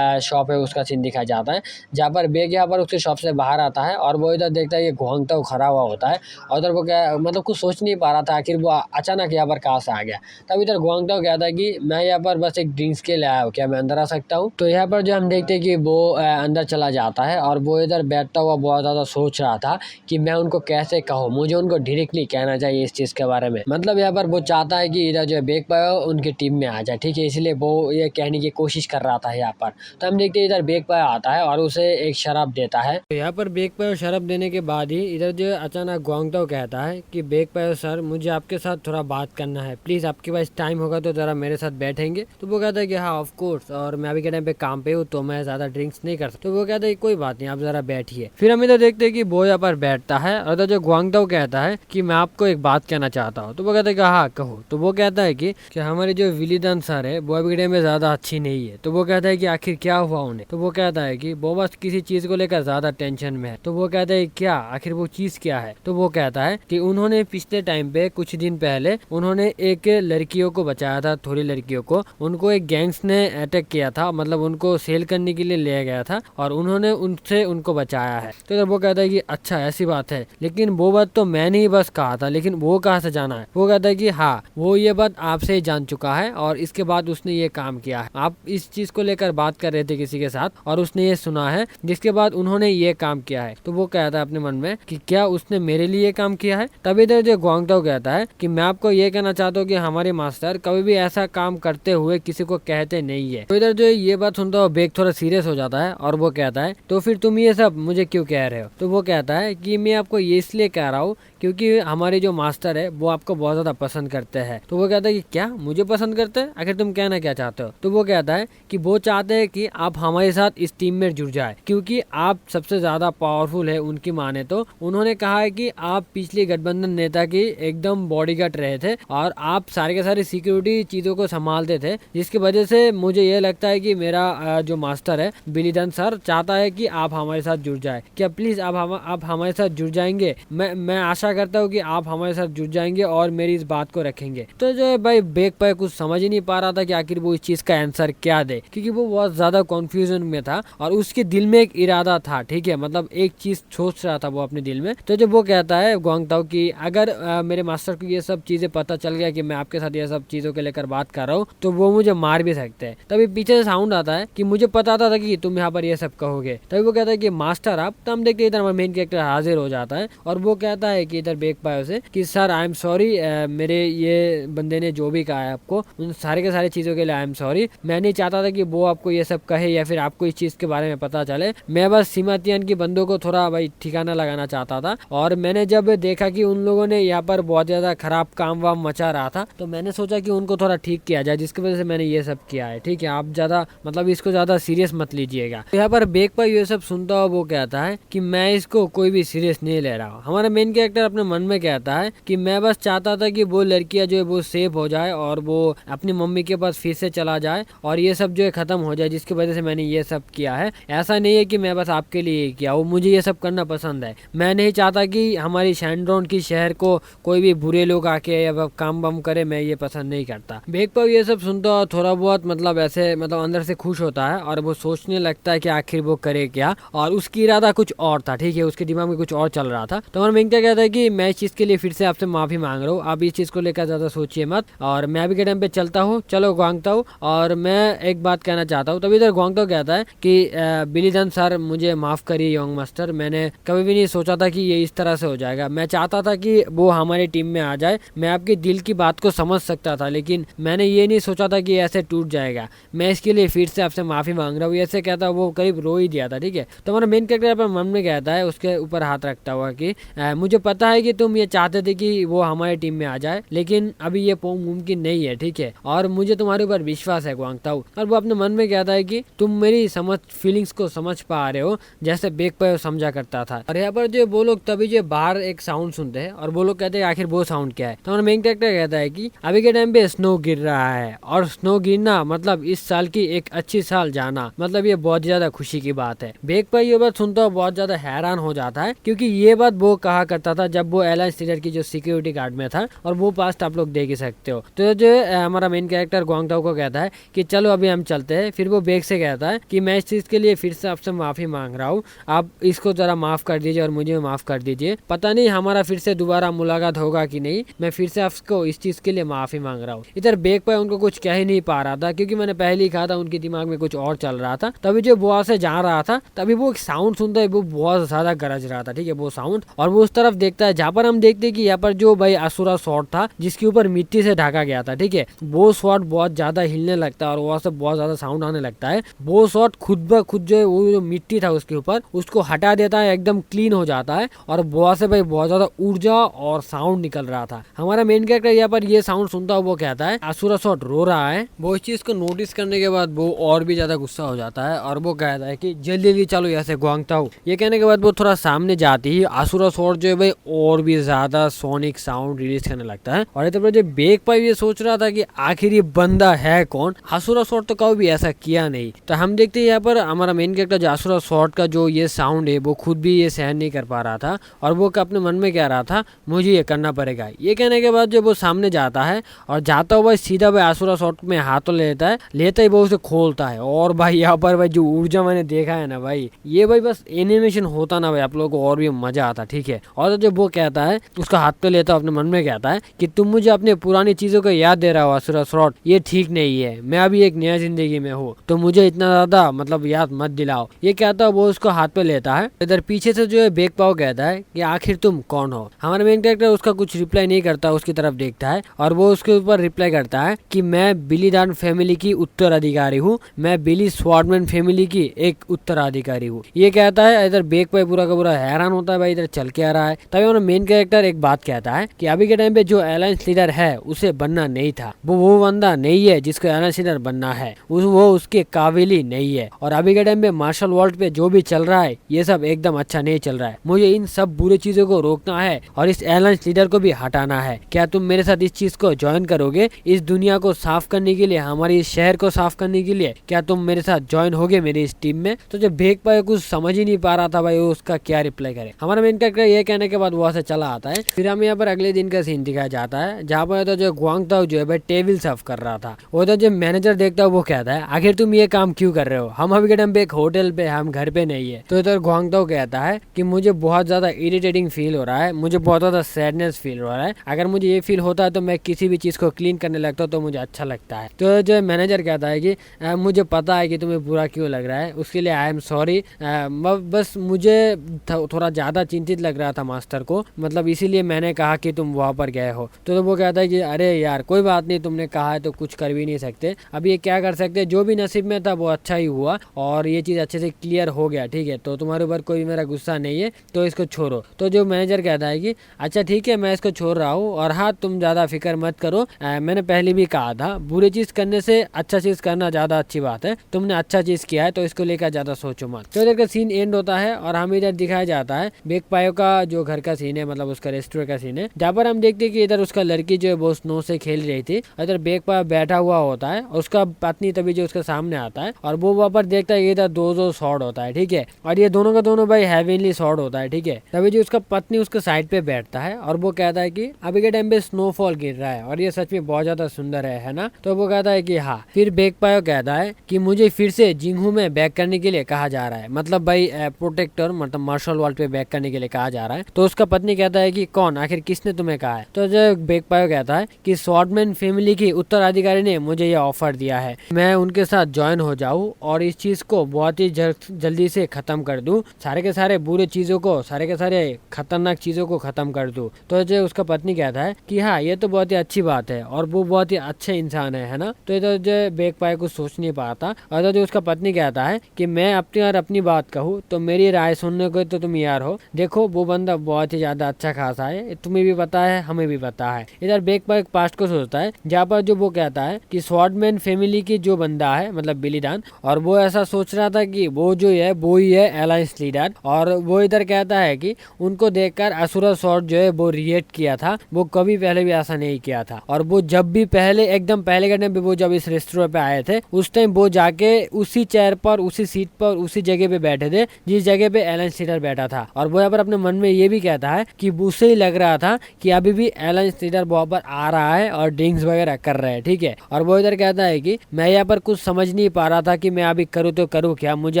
शॉप है उसका सीन दिखाया जाता है, जहाँ पर बेग यहाँ पर उसके शॉप से बाहर आता है और वो इधर देखता है ये घोंघता हुआ खड़ा हुआ होता है और उधर वो क्या मतलब कुछ सोच नहीं पा रहा था आखिर वो अचानक यहाँ पर कहाँ से आ गया। तब इधर घोंघता हुआ कहता है कि मैं यहाँ पर बस एक ड्रिंक्स के लिए आया हूँ, क्या मैं अंदर आ सकता हूँ? तो यहाँ पर जो हम देखते हैं कि वो अंदर चला जाता है और वो इधर बैठता हुआ बहुत ज़्यादा सोच रहा था कि मैं उनको कैसे कहूँ, मुझे उनको डायरेक्टली कहना चाहिए इस चीज़ के बारे में। मतलब यहाँ पर वो चाहता है कि इधर जो है बेग पायो उनकी टीम में आ जाए, ठीक है, इसलिए वो ये कहने की कोशिश कर रहा था यहाँ पर। तो हम देखते हैं इधर बेग पायो आता है और उसे एक शराब देता है। तो यहाँ पर बेग पायो शराब देने के बाद ही इधर जो अचानक गुआंगताओ कहता है कि बेग पायो सर मुझे आपके साथ थोड़ा बात करना है, प्लीज़ आपके पास टाइम होगा तो ज़रा मेरे साथ बैठेंगे? तो वो कहता है कि हाँ ऑफ कोर्स, और मैं अभी के टाइम पे काम पे हूँ तो मैं ज़्यादा ड्रिंक्स नहीं कर सकता। तो वो कहता है कोई बात नहीं आप ज़रा बैठिए। फिर हम इधर देखते हैं कि वो यहाँ पर बैठता है और इधर जो गुआंगताओ कहता है कि मैं आपको एक बात कहना चाहता हूँ। तो वो कहता है कि हाँ कहो। तो वो कहता है कि हमारी जो विलीदान सर है वो अभी के टाइम में ज़्यादा अच्छी नहीं है। तो वो कहता है कि आखिर क्या हुआ उन्हें? तो वो कहता है कि वो बस किसी चीज़ को लेकर ज़्यादा टेंशन में है। तो वो कहता है क्या, आखिर वो चीज़ क्या है? तो वो कहता है कि उन्होंने पिछले टाइम पे कुछ दिन पहले उन्होंने एक लड़कियों को बचाया था, थोड़ी लड़कियों को, उनको एक गैंग्स ने अटैक किया था, मतलब उनको सेल करने के लिए लिया गया था और उन्होंने उनसे उनको बचाया है। तो वो कहता है कि अच्छा ऐसी बात है, लेकिन वो बात तो मैंने ही बस कहा था, लेकिन वो कहाँ से जाना है? वो कहता है कि हाँ वो ये बात आपसे ही जान चुका है और इसके बाद उसने ये काम किया है। आप इस चीज को लेकर बात कर रहे थे किसी के साथ और उसने ये सुना है जिसके बाद उन्होंने ये काम किया है। तो वो कहता है अपने मन में कि क्या उसने मेरे लिए काम किया है? तब इधर जो गुआंगताओ कहता है कि मैं आपको ये कहना चाहता हूँ कि हमारे मास्टर कभी भी ऐसा काम करते हुए किसी को कहते नहीं है। तो इधर जो ये बात सुनता हुआ बेग थोड़ा सीरियस हो जाता है और वो कहता है तो फिर तुम ये सब मुझे क्यों कह रहे हो? तो वो कहता है कि मैं आपको ये इसलिए कह रहा हूँ क्योंकि हमारे जो मास्टर है वो आपको बहुत ज्यादा पसंद करते हैं। तो वो कहता है कि क्या मुझे पसंद करते हैं? आखिर तुम कहना क्या चाहते हो? तो वो कहता है कि वो चाहते हैं कि आप हमारे साथ इस टीम में जुड़ जाए क्योंकि आप सबसे ज्यादा पावरफुल है उनकी माने तो। उन्होंने कहा है कि आप पिछले गठबंधन नेता की एकदम बॉडीगार्ड रहे थे और आप सारे के सारे सिक्योरिटी चीजों को संभालते थे, जिसकी वजह से मुझे ये लगता लगता है कि मेरा जो मास्टर है बिलीदान सर चाहता है कि आप हमारे साथ जुड़ जाए। क्या प्लीज आप हमारे साथ जुड़ जाएंगे? मैं आशा करता हूँ कि आप हमारे साथ जुड़ जाएंगे और मेरी इस बात को रखेंगे। तो जो है भाई बेग पे कुछ समझ ही नहीं पा रहा था कि आखिर वो इस चीज का आंसर क्या दे, क्योंकि वो बहुत ज्यादा कंफ्यूजन में था और उसके दिल में एक इरादा था, ठीक है, मतलब एक चीज सोच रहा था वो अपने दिल में। तो जब वो कहता है गुआंगताओ कि अगर मेरे मास्टर को ये सब चीजें पता चल गया कि मैं आपके साथ ये सब चीजों के लेकर बात कर रहा हूँ तो वो मुझे मार भी सकते हैं। तभी पीछे से साउंड आता है कि मुझे पता था कि तुम यहाँ पर ये सब कहोगे। तभी वो कहता है कि मास्टर आप। तो हम देखते हैं इधर हमारा मेन कैरेक्टर हाजिर हो जाता है और वो कहता है कि इधर बेग पायो से कि सर आई एम सॉरी, मेरे ये बंदे ने जो भी कहा है आपको उन सारे के सारे चीजों के लिए आई एम सॉरी। मैं नहीं चाहता था कि वो आपको ये सब कहे या फिर आपको इस चीज के बारे में पता चले। मैं बस सीमातियन की बंदों को थोड़ा भाई ठिकाना लगाना चाहता था और मैंने जब देखा कि उन लोगों ने यहाँ पर बहुत ज्यादा खराब काम वाम मचा रहा था तो मैंने सोचा कि उनको थोड़ा ठीक किया जाए, जिसकी वजह से मैंने ये सब किया है। ठीक है, आप ज्यादा मतलब इसको ज्यादा सीरियस मत लीजिएगा। तो यहाँ पर बेग पर ये सब सुनता हुआ वो कहता है कि मैं इसको कोई भी सीरियस नहीं ले रहा हूँ। हमारा मेन कैरेक्टर अपने मन में कहता है कि मैं बस चाहता था कि वो लड़कियां जो है वो सेफ हो जाए और वो अपनी मम्मी के पास फिर से चला जाए और ये सब जो है खत्म हो जाए, जिसकी वजह से मैंने ये सब किया है। ऐसा नहीं है कि मैं बस आपके लिए किया, वो मुझे ये सब करना पसंद है। मैं नहीं चाहता कि हमारी शैंड्रोन की शहर को कोई भी बुरे लोग आके या काम बम करे, मैं ये पसंद नहीं करता। बेग पर ये सब सुनता थोड़ा बहुत मतलब ऐसे मतलब अंदर से खुश होता है और वो सोचने लगता है कि आखिर वो करे क्या, और उसकी इरादा कुछ और था। ठीक है, उसके दिमाग में कुछ और चल रहा था। तो हमारा मेन क्या कहता है कि मैं इस चीज के लिए फिर से आपसे माफी मांग रहा हूँ, आप इस चीज को लेकर ज्यादा सोचिए मत और मैं अभी के टाइम पे चलता हूँ, चलो गुआंगताओ। और मैं एक बात कहना चाहता हूँ। तभी इधर गुआंगताओ कहता है कि बिलीदान सर मुझे माफ करिए यंग मास्टर, मैंने कभी भी नहीं सोचा था कि ये इस तरह से हो जाएगा। मैं चाहता था कि वो हमारी टीम में आ जाए, मैं आपके दिल की बात को समझ सकता था लेकिन मैंने ये नहीं सोचा था कि ऐसे टूट जाएगा। मैं इसके लिए फिर से आपसे माफी मांग रहा हूँ। ऐसे कहता वो करीब रो ही दिया था। ठीक है, तो हमारा मेन कैरेक्टर अपने मन में कहता है उसके ऊपर हाथ रखता हुआ कि मुझे पता है कि तुम ये चाहते थे कि वो हमारी टीम में आ जाए लेकिन अभी ये मुमकिन नहीं है। ठीक है, और मुझे तुम्हारे ऊपर विश्वास है गुआंगताओ। और वो अपने मन में कहता है कि तुम मेरी फीलिंग्स को समझ पा रहे हो जैसे बेग पे समझा करता था। और यहाँ पर जो वो लोग तभी जो बाहर एक साउंड सुनते हैं और वो लोग कहते हैं आखिर वो साउंड क्या है। तो हमारा मेन कैरेक्टर कहता है कि अभी के टाइम पे स्नो गिर रहा है और स्नो गिरना मतलब इस साल की एक अच्छी साल जाना, मतलब ये बहुत ज्यादा खुशी की बात है। बेग पर ये बात सुनता हुआ बहुत ज्यादा हैरान हो जाता है क्योंकि ये बात वो कहा करता था जब वो एलायंस लीडर की जो सिक्योरिटी गार्ड में था और वो पास्ट आप लोग देख ही सकते हो। तो जो हमारा मेन कैरेक्टर गुआंगताओ को कहता है कि चलो अभी हम चलते हैं। फिर वो बेग से कहता है कि मैं इस चीज के लिए फिर से आपसे माफी मांग रहा हूँ, आप इसको जरा माफ कर दीजिए और मुझे माफ कर दीजिए। पता नहीं हमारा फिर से दोबारा मुलाकात होगा कि नहीं, मैं फिर से आपको इस चीज के लिए माफी मांग रहा हूँ। इधर बेग पर उनको कुछ कह ही नहीं पा रहा था क्योंकि मैंने पहले ही कहा था उनके दिमाग में कुछ और चल रहा था। तभी जो बुआ से जा रहा था तभी वो एक साउंड सुनता है, वो बहुत ज्यादा गरज रहा था। ठीक है, वो साउंड, और वो उस तरफ देखता है जहाँ पर हम देखते हैं कि यहाँ पर जो भाई असुरा स्वॉर्ड था जिसके ऊपर मिट्टी से ढका गया था। ठीक है, वो स्वॉर्ड बहुत ज्यादा हिलने लगता है और वहाँ से बहुत ज्यादा साउंड आने लगता है। वो स्वॉर्ड खुद ब खुद जो है वो जो मिट्टी था उसके ऊपर उसको हटा देता है, एकदम क्लीन हो जाता है और वहाँ से भाई बहुत ज्यादा ऊर्जा और साउंड निकल रहा था। हमारा मेन कैरेक्टर यहाँ पर ये साउंड सुनता हुआ वो कहता है असुरा स्वॉर्ड रो रहा है। वो इस चीज को नोटिस करने के बाद वो और भी ज्यादा गुस्सा हो जाता है और वो कहता है कि जल्दी जल्दी चलो यहाँ से गुआंगताओ। ये कहने के बाद वो थोड़ा सामने जाती ही असुरा स्वॉर्ड जो है भाई और भी ज्यादा सोनिक साउंड रिलीज करने लगता है। और इधर जो बेग पर ये सोच रहा था कि आखिर ये बंदा है कौन, असुरा स्वॉर्ड तो कभी भी ऐसा किया नहीं। तो हम देखते हैं यहाँ पर हमारा मेन कैरेक्टर जो असुरा स्वॉर्ड का जो ये साउंड है वो खुद भी ये सहन नहीं कर पा रहा था और वो अपने मन में कह रहा था मुझे ये करना पड़ेगा। ये कहने के बाद जो वो सामने जाता है और जाता हुआ सीधा भाई असुरा स्वॉर्ड में हाथों लेता है, लेता ही वो उसे खोलता है। और भाई यहाँ पर भाई जो ऊर्जा मैंने देखा है ना भाई, ये भाई बस एनिमेशन होता ना भाई आप लोगों को और भी मजा आता। ठीक है, और जब वो कहता है उसका हाथ पे लेता अपने मन में कहता है कि तुम मुझे अपने पुरानी चीजों को याद दे रहा हो असुरा स्वॉर्ड, ये ठीक नहीं है। मैं अभी एक नया जिंदगी में हूँ तो मुझे इतना ज्यादा मतलब याद मत दिलाओ। ये कहता है वो उसको हाथ पे लेता है। इधर पीछे से जो है बेग पाओ कहता है कि आखिर तुम कौन हो। हमारा मेन कैरेक्टर उसका कुछ रिप्लाई नहीं करता, उसकी तरफ देखता है और वो उसके ऊपर रिप्लाई करता है कि मैं बिलीदान फैमिली की उत्तराधिकारी हूँ, मैं बिली स्वॉर्डमैन फैमिली की एक उत्तराधिकारी हूँ। ये कहता है। इधर बेग पे पूरा का पूरा हैरान होता है भाई इधर चल के आ रहा है। तभी हमारा मेन कैरेक्टर एक बात कहता है कि अभी के टाइम पे जो अलायंस लीडर है उसे बनना नहीं था, वो बंदा नहीं है जिसको अलायंस लीडर बनना है, वो उसके काबिल ही नहीं है। और अभी के टाइम पे मार्शल वर्ल्ड पे जो भी चल रहा है ये सब एकदम अच्छा नहीं चल रहा है। मुझे इन सब बुरी चीजों को रोकना है और इस अलायंस लीडर को भी हटाना है। क्या तुम मेरे साथ इस चीज को ज्वाइन करोगे? इस दुनिया को साफ करने के लिए, हमारी इस शहर को साफ साफ करने के लिए, क्या तुम मेरे साथ ज्वाइन होगे मेरी इस टीम में। तो जब भेग पाए कुछ समझ ही नहीं पा रहा था भाई वो उसका क्या रिप्लाई करे। हमारा मेन कैरेक्टर ये कहने के बाद वहां से चला आता है। फिर हमें यहाँ पर अगले दिन का सीन दिखाया जाता है, जहाँ पर तो जो गुआंगताओ जो है भाई टेबल साफ कर रहा था। वो तो जो मैनेजर देखता है वो कहता है आखिर तुम ये काम क्यों कर रहे हो, हम अभी के टाइम पे एक होटल पे, हम घर पे नहीं है। तो इधर गुआंगताओ कहता है कि मुझे बहुत ज्यादा इरिटेटिंग फील हो रहा है, मुझे बहुत ज्यादा सैडनेस फील हो रहा है, अगर मुझे ये फील होता है तो मैं किसी भी चीज को क्लीन करने लगता हूँ तो मुझे अच्छा लगता है। तो जो मैनेजर कहता है कि मुझे पता है कि तुम्हें बुरा क्यों लग रहा है, उसके लिए आई एम सॉरी, बस मुझे थोड़ा ज्यादा चिंतित लग रहा था मास्टर को, मतलब इसीलिए मैंने कहा कि तुम वहां पर गए हो। तो वो कहता है कि अरे यार कोई बात नहीं, तुमने कहा है तो कुछ कर भी नहीं सकते, अब ये क्या कर सकते, जो भी नसीब में था वो अच्छा ही हुआ और ये चीज अच्छे से क्लियर हो गया, ठीक है, तो तुम्हारे ऊपर कोई मेरा गुस्सा नहीं है, तो इसको छोड़ो। तो जो मैनेजर कहता है कि अच्छा ठीक है मैं इसको छोड़ रहा हूँ, और हाँ तुम ज्यादा फिक्र मत करो, मैंने पहले भी कहा था बुरी चीज करने से अच्छा चीज करना ज्यादा अच्छी बात है, तुमने अच्छा चीज किया है तो इसको लेकर ज्यादा सोचो मत। तो इधर का सीन एंड होता है और हमें इधर दिखाया जाता है बेक पायो का जो घर का सीन है, मतलब उसका रेस्टोरेंट का सीन है, जहाँ पर हम देखते हैं कि इधर उसका लड़की जो है वो स्नो से खेल रही थी, इधर बेक पायो बैठा हुआ होता है, उसका पत्नी तभी जो उसके सामने आता है और वो वहाँ पर देखता है इधर दो शॉट होता है, ठीक है, और ये दोनों का दोनों भाई हेवनली शॉट होता है, ठीक है। तभी जो उसका पत्नी उसके साइड पे बैठता है और वो कहता है कि अभी के टाइम पे स्नोफॉल गिर रहा है और ये सच में बहुत ज्यादा सुंदर है ना। तो वो कहता है कि हाँ। फिर बेक पायो कहता है कि मुझे फिर से जिंगहू में बैक करने के लिए कहा जा रहा है, मतलब भाई प्रोटेक्टर मतलब मार्शल वर्ल्ड पे बैक करने के लिए कहा जा रहा है। तो उसका पत्नी कहता है कि कौन, आखिर किसने तुम्हें कहा है। तो जो बेक पायो कहता है कि स्वॉर्डमैन फैमिली की उत्तराधिकारी ने मुझे ये ऑफर दिया है, मैं उनके साथ ज्वाइन हो जाऊं और इस चीज को बहुत ही जल्दी से खत्म कर दूं, सारे के सारे बुरे चीजों को, सारे के सारे खतरनाक चीजों को खत्म कर दूं। तो जो उसका पत्नी कहता है कि हाँ ये तो बहुत ही अच्छी बात है और वो बहुत ही अच्छे इंसान है ना। तो इधर जो बेक पायो कुछ सोच नहीं पाता और जो उसका पत्नी कहता है कि मैं अपनी और अपनी बात कहूँ तो मेरी राय सुनने को तो तुम यार हो, देखो वो बंदा बहुत ही ज्यादा अच्छा खासा है, तुम्हें भी पता है हमें भी पता है। इधर बेक पायो पास्ट को सोचता है जहाँ पर जो वो कहता है कि स्वॉर्डमैन फैमिली की जो बंदा है मतलब बिलीदान, और वो ऐसा सोच रहा था कि वो जो है वो ही है अलायंस लीडर, और वो इधर कहता है कि उनको देखकर असुरा स्वॉर्ड जो है वो रिएक्ट किया था, वो कभी पहले भी ऐसा नहीं किया था, और वो जब भी पहले एकदम पहले के टाइम पे वो जब इस रेस्टोरेंट पे आए थे उस टाइम वो जाके उसी चेयर पर, उसी सीट पर, उसी जगह पे बैठे थे जिस जगह पे अलायंस लीडर बैठा था। और वो यहाँ पर अपने मन में ये भी कहता है कि उसे ही लग रहा था कि अभी भी अलायंस लीडर वहाँ पर आ रहा है और ड्रिंक्स वगैरह कर रहे हैं, ठीक है। और वो इधर कहता है कि मैं यहाँ पर कुछ समझ नहीं पा रहा था कि मैं अभी करूँ तो करूँ क्या, मुझे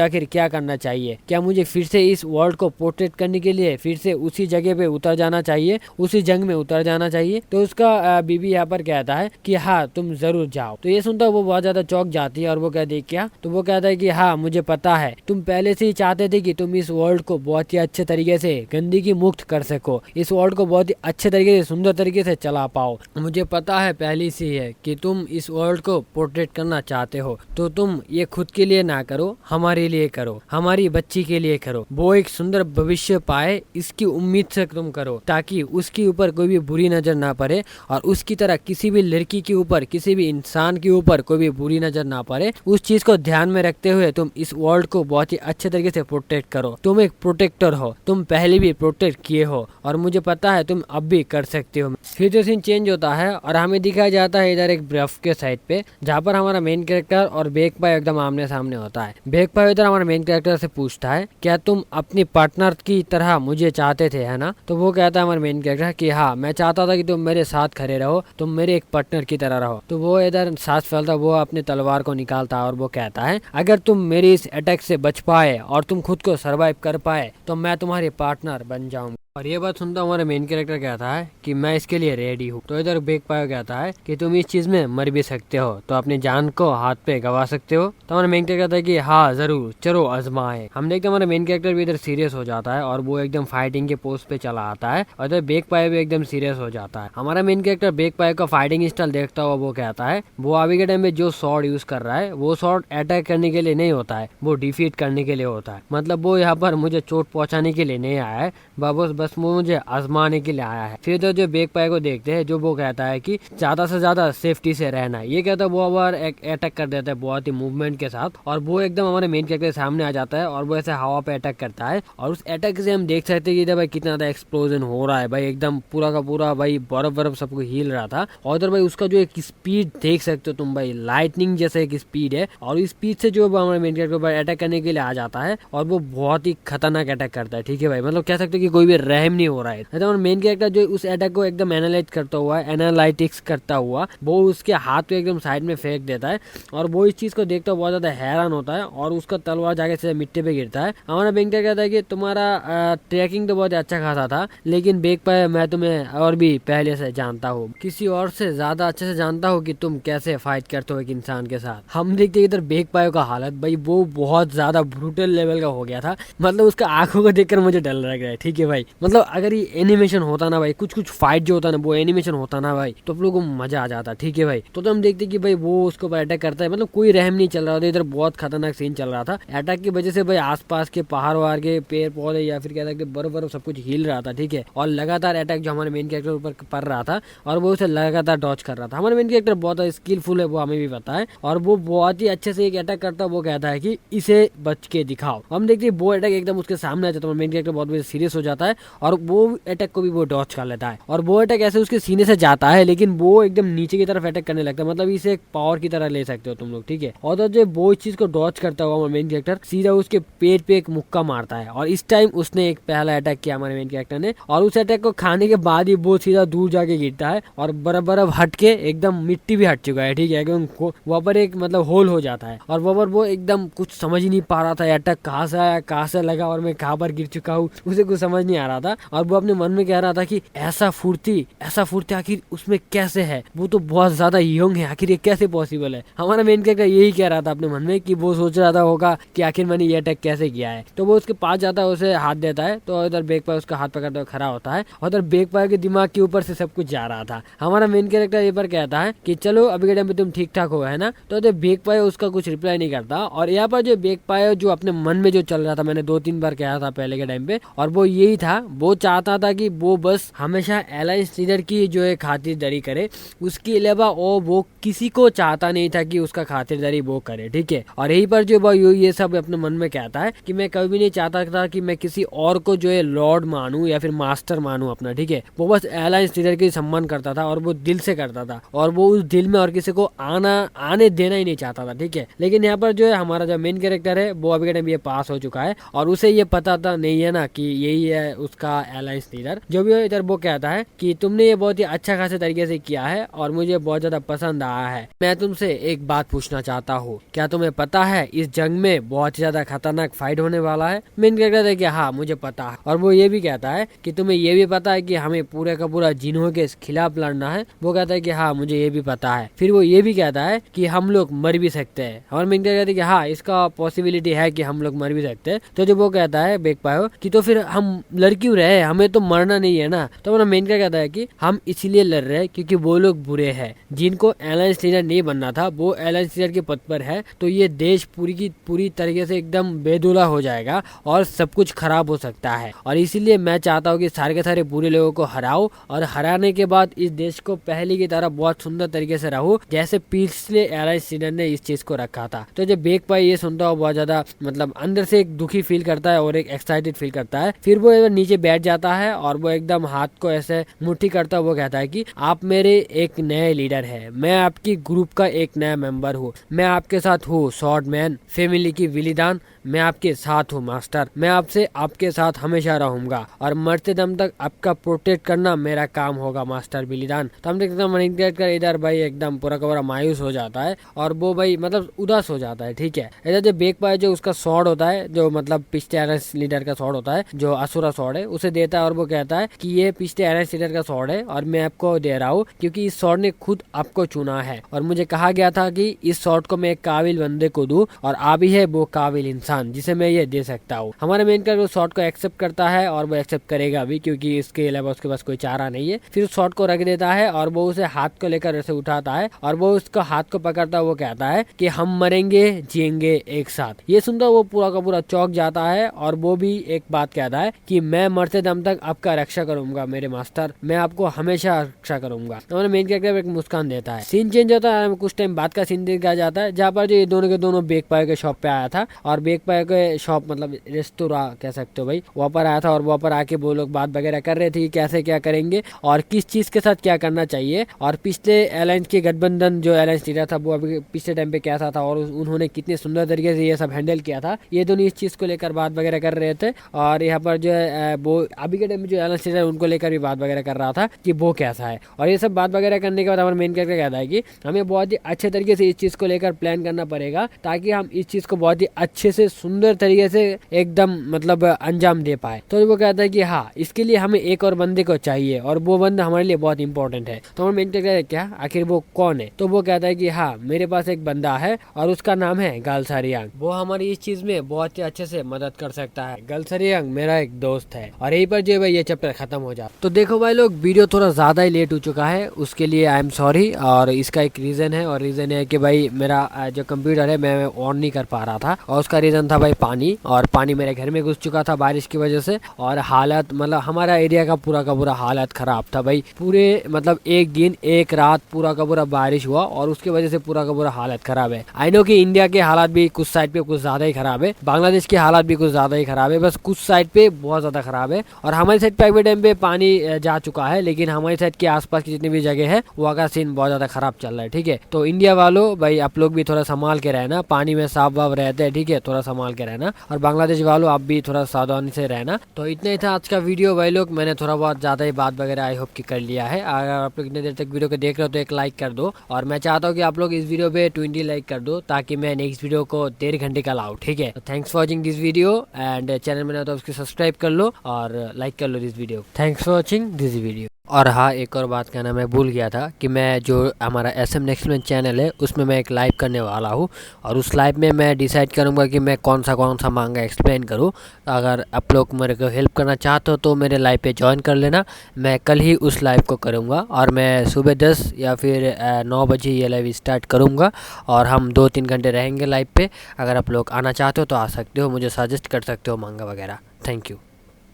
आखिर क्या करना चाहिए, क्या मुझे फिर से इस वर्ल्ड को प्रोटेक्ट करने के लिए फिर से उसी जगह पे उतर जाना चाहिए, उसी जंग में उतर जाना चाहिए। तो उसका बीबी यहाँ पर कहता है कि हाँ तुम जरूर जाओ। तो ये सुनता वो बहुत ज्यादा चौंक जाती है और वो कहती है क्या, तो वो कहता है कि हाँ मुझे पता है, तुम पहले से ही चाहते थे कि तुम इस वर्ल्ड को बहुत ही अच्छे तरीके से गंदगी मुक्त कर सको, इस वर्ल्ड को बहुत ही अच्छे तरीके से, सुंदर तरीके से चला पाओ, मुझे पता है पहले से ही है कि तुम इस वर्ल्ड को प्रोटेक्ट करना चाहते हो, तो तुम ये खुद के लिए ना करो, हमारे लिए करो, हमारी बच्ची के लिए करो, वो एक सुंदर भविष्य पाए इसकी उम्मीद से तुम करो, ताकि उसके ऊपर कोई भी बुरी नजर ना पड़े और उसकी तरह किसी भी लड़की के ऊपर, किसी भी इंसान के ऊपर कोई भी बुरी नजर ना पड़े। उस चीज को ध्यान में रखते हुए तुम इस वर्ल्ड को बहुत ही अच्छे तरीके से प्रोटेक्ट करो, तुम एक प्रोटेक्टर हो, तुम पहले भी प्रोटेक्ट किए हो और मुझे पता है तुम अब भी कर सकते हो। फिर तो सीन चेंज होता है और हमें दिखाया जाता है इधर एक बर्फ के साइड पे, जहाँ पर हमारा मेन कैरेक्टर और बेक पायो एकदम आमने सामने होता है। बेक पायो इधर हमारे मेन कैरेक्टर से पूछता है क्या तुम अपनी पार्टनर की तरह मुझे चाहते थे, है ना। तो वो कहता है हमारे मेन कैरेक्टर कि हाँ मैं चाहता था कि तुम मेरे साथ खड़े रहो, तुम मेरे एक पार्टनर की तरह रहो। तो वो इधर सांस फैलता, वो अपनी तलवार को निकालता है और वो कहता है अगर तुम मेरी इस अटैक से बच पाए और तुम खुद को सर्वाइव कर पाए तो मैं तुम्हारे पार्टनर बन जाऊंगा। और ये बात सुनता हमारा मेन कैरेक्टर कहता है कि मैं इसके लिए रेडी हूँ। तो इधर बेक पायो कहता है कि तुम इस चीज में मर भी सकते हो, तो अपनी जान को हाथ पे गवा सकते हो। तो हमारा मेन कैरेक्टर कहता है कि हाँ जरूर, चलो आजमाए। हम देखते हैं हमारा मेन कैरेक्टर भी इधर सीरियस हो जाता है और वो एकदम फाइटिंग के पोस्ट पे चला आता है और इधर बेक पायो भी एकदम सीरियस हो जाता है। हमारा मेन कैरेक्टर बेक पायो का फाइटिंग स्टाइल देखता हुआ वो कहता है वो अभी के टाइम में जो शॉट यूज कर रहा है वो शॉट अटैक करने के लिए नहीं होता है, वो डिफीट करने के लिए होता है। मतलब वो यहाँ पर मुझे चोट पहुंचाने के लिए नहीं आया है, बस बस वो मुझे आजमाने के लिए आया है। फिर तो जो बेक पाए को देखते हैं, जो वो कहता है कि ज्यादा से ज्यादा सेफ्टी से रहना है। ये कहता है वो ओवर अटैक कर देता है बहुत ही मूवमेंट के साथ, और वो एकदम हमारे मेन कैरेक्टर के सामने आ जाता है और वो ऐसे हवा पे अटैक करता है। और उस अटैक से हम देख सकते हैं कि भाई कितना ज्यादा एक्सप्लोजन हो रहा है भाई, एकदम पूरा का पूरा भाई बर्फ बर्फ सबको हिल रहा था। और उधर भाई उसका जो एक स्पीड देख सकते हो तुम भाई, लाइटनिंग जैसे एक स्पीड है, और इस स्पीड से जो हमारे मेन कैरेक्टर भाई अटैक करने के लिए आ जाता है, और वो बहुत ही खतरनाक अटैक करता है। ठीक है भाई, मतलब कह सकते हो कि कोई भी रहम नहीं हो रहा है। हमारा मेन कैरेक्टर जो उस अटैक को एकदम एनालाइज करता हुआ, एनालिटिक्स करता हुआ, वो उसके हाथ पे एकदम साइड में फेंक देता है, और वो इस चीज को देखता हुआ बहुत ज्यादा हैरान होता है, और उसका तलवार जाके सीधे मिट्टी पे गिरता है। हमारा बेक क्या कहता है कि तुम्हारा ट्रैकिंग तो बहुत अच्छा खासा था, लेकिन बेक पाए मैं तुम्हें और भी पहले से जानता हूँ, किसी और से ज्यादा अच्छे से जानता हूँ कि तुम कैसे फाइट करते हो एक इंसान के साथ। हम देखते हैं इधर बेक पाए का हालत भाई वो बहुत ज्यादा ब्रूटल लेवल का हो गया था, मतलब उसका आंखों को देखकर मुझे डर लग रहा है। ठीक है भाई, मतलब अगर ये एनिमेशन होता ना भाई, कुछ कुछ फाइट जो होता ना वो एनिमेशन होता ना भाई, तो आप लोगों को मजा आ जाता। ठीक है भाई, तो हम देखते कि भाई वो उसको अटैक करता है, मतलब कोई रहम नहीं चल रहा था, इधर बहुत खतरनाक सीन चल रहा था। अटैक की वजह से भाई आसपास के पहाड़ वहाड़ के पेड़ पौधे या फिर क्या था बर्फ बर्फ सब कुछ हिल रहा था। ठीक है, और लगातार अटैक जो हमारे मेन कैरेक्टर ऊपर पड़ रहा था, और वो उसे लगातार डॉच कर रहा था। हमारे मेन कैरेक्टर बहुत स्किलफुल है, वो हमें भी पता है, और वो बहुत ही अच्छे से एक अटैक करता है। वो कहता है कि इसे बच के दिखाओ। हम देखते हैं वो अटैक एकदम उसके सामने आ जाता है, मेन कैरेक्टर बहुत सीरियस हो जाता है, और वो अटैक को भी वो डॉच कर लेता है, और वो अटैक ऐसे उसके सीने से जाता है, लेकिन वो एकदम नीचे की तरफ अटैक करने लगता है, मतलब इसे एक पावर की तरह ले सकते हो तुम लोग। ठीक है, और तो जो वो इस चीज को डॉच करता हुआ मेन कैरेक्टर सीधा उसके पेट पे एक मुक्का मारता है, और इस टाइम उसने एक पहला अटैक किया हमारे मेन कैरेक्टर ने, और उस अटैक को खाने के बाद ही वो सीधा दूर जाके गिरता है, और बर्फ बर्फ हट के एकदम मिट्टी भी हट चुका है। ठीक है, वहाँ पर एक मतलब होल हो जाता है, और वहाँ पर वो एकदम कुछ समझ ही नहीं पा रहा था अटैक कहाँ से आया, कहाँ से लगा, और मैं कहाँ पर गिर चुका हूँ, उसे कुछ समझ नहीं आ रहा था। और वो अपने मन में कह रहा था कि ऐसा फुर्ती आखिर उसमें कैसे है, वो तो बहुत ज्यादा यंग है, आखिर ये कैसे पॉसिबल है। हमारा मेन कैरेक्टर यही कह रहा था अपने मन में कि वो सोच रहा था होगा कि आखिर मैंने ये अटैक कैसे किया है। तो वो उसके पास जाता है, उसे हाथ देता है, तो इधर बेक पाए उसका हाथ पकड़ते हुए खड़ा होता है, और इधर बेक पाए के दिमाग के ऊपर से सब कुछ जा रहा था। हमारा मेन कैरेक्टर ये पर कहता है कि चलो अभी के टाइम पे तुम ठीक ठाक हो, है ना। तो इधर बेक पाए उसका कुछ रिप्लाई नहीं करता, और यहाँ पर जो बेक पाए जो अपने मन में जो चल रहा था, मैंने 2-3 बार कहा था पहले के टाइम पे, और वो यही था, वो चाहता था कि वो बस हमेशा अलायंस लीडर की जो है खातिरदारी करे, उसके अलावा वो किसी को चाहता नहीं था कि उसका खातिरदारी वो करे। ठीक है, और यही पर जो ये सब अपने मन में कहता है कि मैं कभी नहीं चाहता था कि मैं किसी और को जो है लॉर्ड मानूं या फिर मास्टर मानूं अपना। ठीक है, वो बस अलायंस लीडर की सम्मान करता था, और वो दिल से करता था, और वो उस दिल में और किसी को आने देना ही नहीं चाहता था। ठीक है, लेकिन यहाँ पर जो है हमारा जो मेन कैरेक्टर है वो अभी के टाइम ये पास हो चुका है, और उसे ये पता था नहीं है ना कि यही है उसका अलायंस लीडर। जो भी इधर वो कहता है कि तुमने ये बहुत ही अच्छा खासे तरीके से किया है, और मुझे बहुत ज्यादा पसंद आया है। मैं तुमसे एक बात पूछना चाहता हूँ, क्या तुम्हें पता है इस जंग में बहुत ज्यादा खतरनाक फाइट होने वाला है। मेन कैरेक्टर है कि हाँ मुझे पता है, और वो ये भी कहता है कि तुम्हें ये भी पता है कि हमें पूरे का पूरा जिन्हों के खिलाफ लड़ना है। वो कहता है कि हाँ मुझे ये भी पता है। फिर वो ये भी कहता है कि हम लोग मर भी सकते हैं, और मेन कैरेक्टर कहते हैं कि हाँ इसका पॉसिबिलिटी है कि हम लोग मर भी सकते हैं। तो जो वो कहता है बेक पायो कि तो फिर हम लड़ क्यों रहे, हमें तो मरना नहीं है ना। तो मेरा मेन क्या कहता है कि हम इसलिए लड़ रहे हैं क्योंकि वो लोग बुरे हैं, जिनको अलायंस लीडर नहीं बनना था वो अलायंस लीडर के पद पर है, तो ये देश पूरी की पूरी तरीके से एकदम बेदुला हो जाएगा, और सब कुछ खराब हो सकता है। और इसीलिए मैं चाहता हूँ कि सारे के सारे बुरे लोगों को हराओ, और हराने के बाद इस देश को पहले की तरह बहुत सुंदर तरीके से रहो, जैसे पिछले अलायंस लीडर ने इस चीज को रखा था। तो जब बेक पाए ये सुनता हो बहुत ज्यादा मतलब अंदर से एक दुखी फील करता है और एक एक्साइटेड फील करता है। फिर वो नीचे बैठ जाता है, और वो एकदम हाथ को ऐसे मुट्ठी करता हुआ कहता है कि आप मेरे एक नए लीडर है, मैं आपकी ग्रुप का एक नया मेंबर हूँ, मैं आपके साथ हूँ स्वॉर्डमैन फैमिली की विलिदान, मैं आपके साथ हूँ मास्टर, मैं आपके साथ हमेशा रहूंगा, और मरते दम तक आपका प्रोटेक्ट करना मेरा काम होगा मास्टर विलिदान। तो हम देखते हैं इधर भाई एकदम पूरा का पूरा मायूस हो जाता है, और वो भाई मतलब उदास हो जाता है। ठीक है, इधर जो बेक पाए जो उसका स्वॉर्ड होता है, जो मतलब पिछले अलायंस लीडर का स्वॉर्ड होता है, जो असुरा स्वॉर्ड है, उसे देता है, और वो कहता है कि ये पिछले अलायंस लीडर का स्वॉर्ड है, और मैं आपको दे रहा हूँ क्योंकि इस स्वॉर्ड ने खुद आपको चुना है, और मुझे कहा गया था कि इस स्वॉर्ड को मैं एक काबिल बंदे को दूं, और आप ही है वो काबिल इंसान। इंसान जिसे मैं ये दे सकता हूँ। हमारा मेन कैरेक्टर उस शॉट को एक्सेप्ट करता है और वो एक्सेप्ट करेगा भी, क्योंकि इसके अलावा उसके पास कोई चारा नहीं है। फिर उस शॉट को रख देता है और वो उसे हाथ को लेकर ऐसे उठाता है और वो उसका हाथ को पकड़ता है। वो कहता है कि हम मरेंगे जिएंगे एक साथ। ये सुनकर वो पूरा का पूरा चौंक जाता है और वो भी एक बात कहता है कि मैं मरते दम तक आपका रक्षा करूंगा मेरे मास्टर, मैं आपको हमेशा रक्षा करूंगा। हमारा मेन कैरेक्टर एक मुस्कान देता है। सीन चेंज होता है, कुछ टाइम बाद का सीन दिखाया जाता है जहाँ पर जो ये दोनों के दोनों बेक पाए के शॉप पे आया था और बेक पाए के शॉप मतलब रेस्तोरा कह सकते हो भाई, वहाँ पर आया था और वहाँ पर आके वो लोग बात वगैरह कर रहे थे कि कैसे क्या करेंगे और किस चीज के साथ क्या करना चाहिए और पिछले एयरलाइंस के गठबंधन जो एयरलाइंस लीडर था वो अभी पिछले टाइम पे कैसा था और उन्होंने कितने सुंदर तरीके से ये सब हैंडल किया था। ये दोनों इस चीज को लेकर बात वगैरह कर रहे थे और यहाँ पर जो है वो अभी के टाइम में जो एयरलाइंस लीडर उनको लेकर भी बात वगैरह कर रहा था कि वो कैसा है। और ये सब बात वगैरह करने के बाद हमारा मेन कैरेक्टर कहता है कि हमें बहुत ही अच्छे तरीके से इस चीज को लेकर प्लान करना पड़ेगा ताकि हम इस चीज को बहुत ही अच्छे से सुंदर तरीके से एकदम मतलब अंजाम दे पाए। तो वो कहता है कि हाँ, इसके लिए हमें एक और बंदे को चाहिए और वो बंदा हमारे लिए बहुत इंपॉर्टेंट है। तो हमारा मेन कैरेक्टर क्या आखिर वो कौन है? तो वो कहता है कि हाँ, मेरे पास एक बंदा है और उसका नाम है गालसारियांग। वो हमारी इस चीज में बहुत ही अच्छे से मदद कर सकता है। गालसारियांग मेरा एक दोस्त है। और यहीं पर जो है ये चैप्टर खत्म हो जाता। तो देखो भाई लोग, वीडियो थोड़ा ज्यादा ही लेट हो चुका है, उसके लिए आई एम सॉरी। और इसका एक रीजन है और रीजन है कि भाई मेरा जो कंप्यूटर है मैं ऑन नहीं कर पा रहा था और उसका रीजन था भाई पानी। और पानी मेरे घर में घुस चुका था बारिश की वजह से और हालत मतलब हमारा एरिया का पूरा हालत खराब था भाई। पूरे मतलब एक दिन एक रात पूरा का पूरा बारिश हुआ और उसकी वजह से पूरा का पूरा हालत खराब है। आई नो कि इंडिया के हालात भी कुछ साइड पे कुछ ज्यादा ही खराब है, बांग्लादेश के हालात भी कुछ ज्यादा ही खराब है, बस कुछ साइड पे बहुत ज्यादा खराब है। और हमारी साइड पे टाइम पे पानी जा चुका है, लेकिन हमारी साइड के आसपास की जितनी भी जगह है वहाँ का सीन बहुत ज्यादा खराब चल रहा है। ठीक है, तो इंडिया वालों भाई आप लोग भी थोड़ा संभाल के रहना, पानी में सांप वाप रहते हैं, ठीक है, थोड़ा संभाल के रहना। और बांग्लादेश वालों आप भी थोड़ा सावधानी से रहना। तो इतना ही था आज का वीडियो भाई लोग, मैंने थोड़ा बहुत ज्यादा ही बात वगैरह आई होप कि कर लिया है। अगर आप लोग इतने देर तक वीडियो को देख रहे हो तो एक लाइक कर दो और मैं चाहता हूँ कि आप लोग इस वीडियो पे 20 लाइक कर दो ताकि मैं नेक्स्ट वीडियो को 1.5 घंटे का लाऊं। ठीक है, thanks for watching this video and channel में ना तो उसको सब्सक्राइब कर लो और लाइक कर लो this video. Thanks for watching this video. और हाँ, एक और बात कहना मैं भूल गया था कि मैं जो हमारा SM नेक्स्टमैन चैनल है उसमें मैं एक लाइव करने वाला हूँ और उस लाइव में मैं डिसाइड करूँगा कि मैं कौन सा मांगा एक्सप्लेन करूँ। अगर आप लोग मेरे को हेल्प करना चाहते हो तो मेरे लाइव पे ज्वाइन कर लेना। मैं कल ही उस लाइव को करूँगा और मैं सुबह 10 या फिर 9 बजे ये लाइव स्टार्ट करूँगा और हम 2-3 घंटे रहेंगे लाइव पे। अगर आप लोग आना चाहते हो तो आ सकते हो, मुझे सजेस्ट कर सकते हो मांगा वगैरह। Thank you.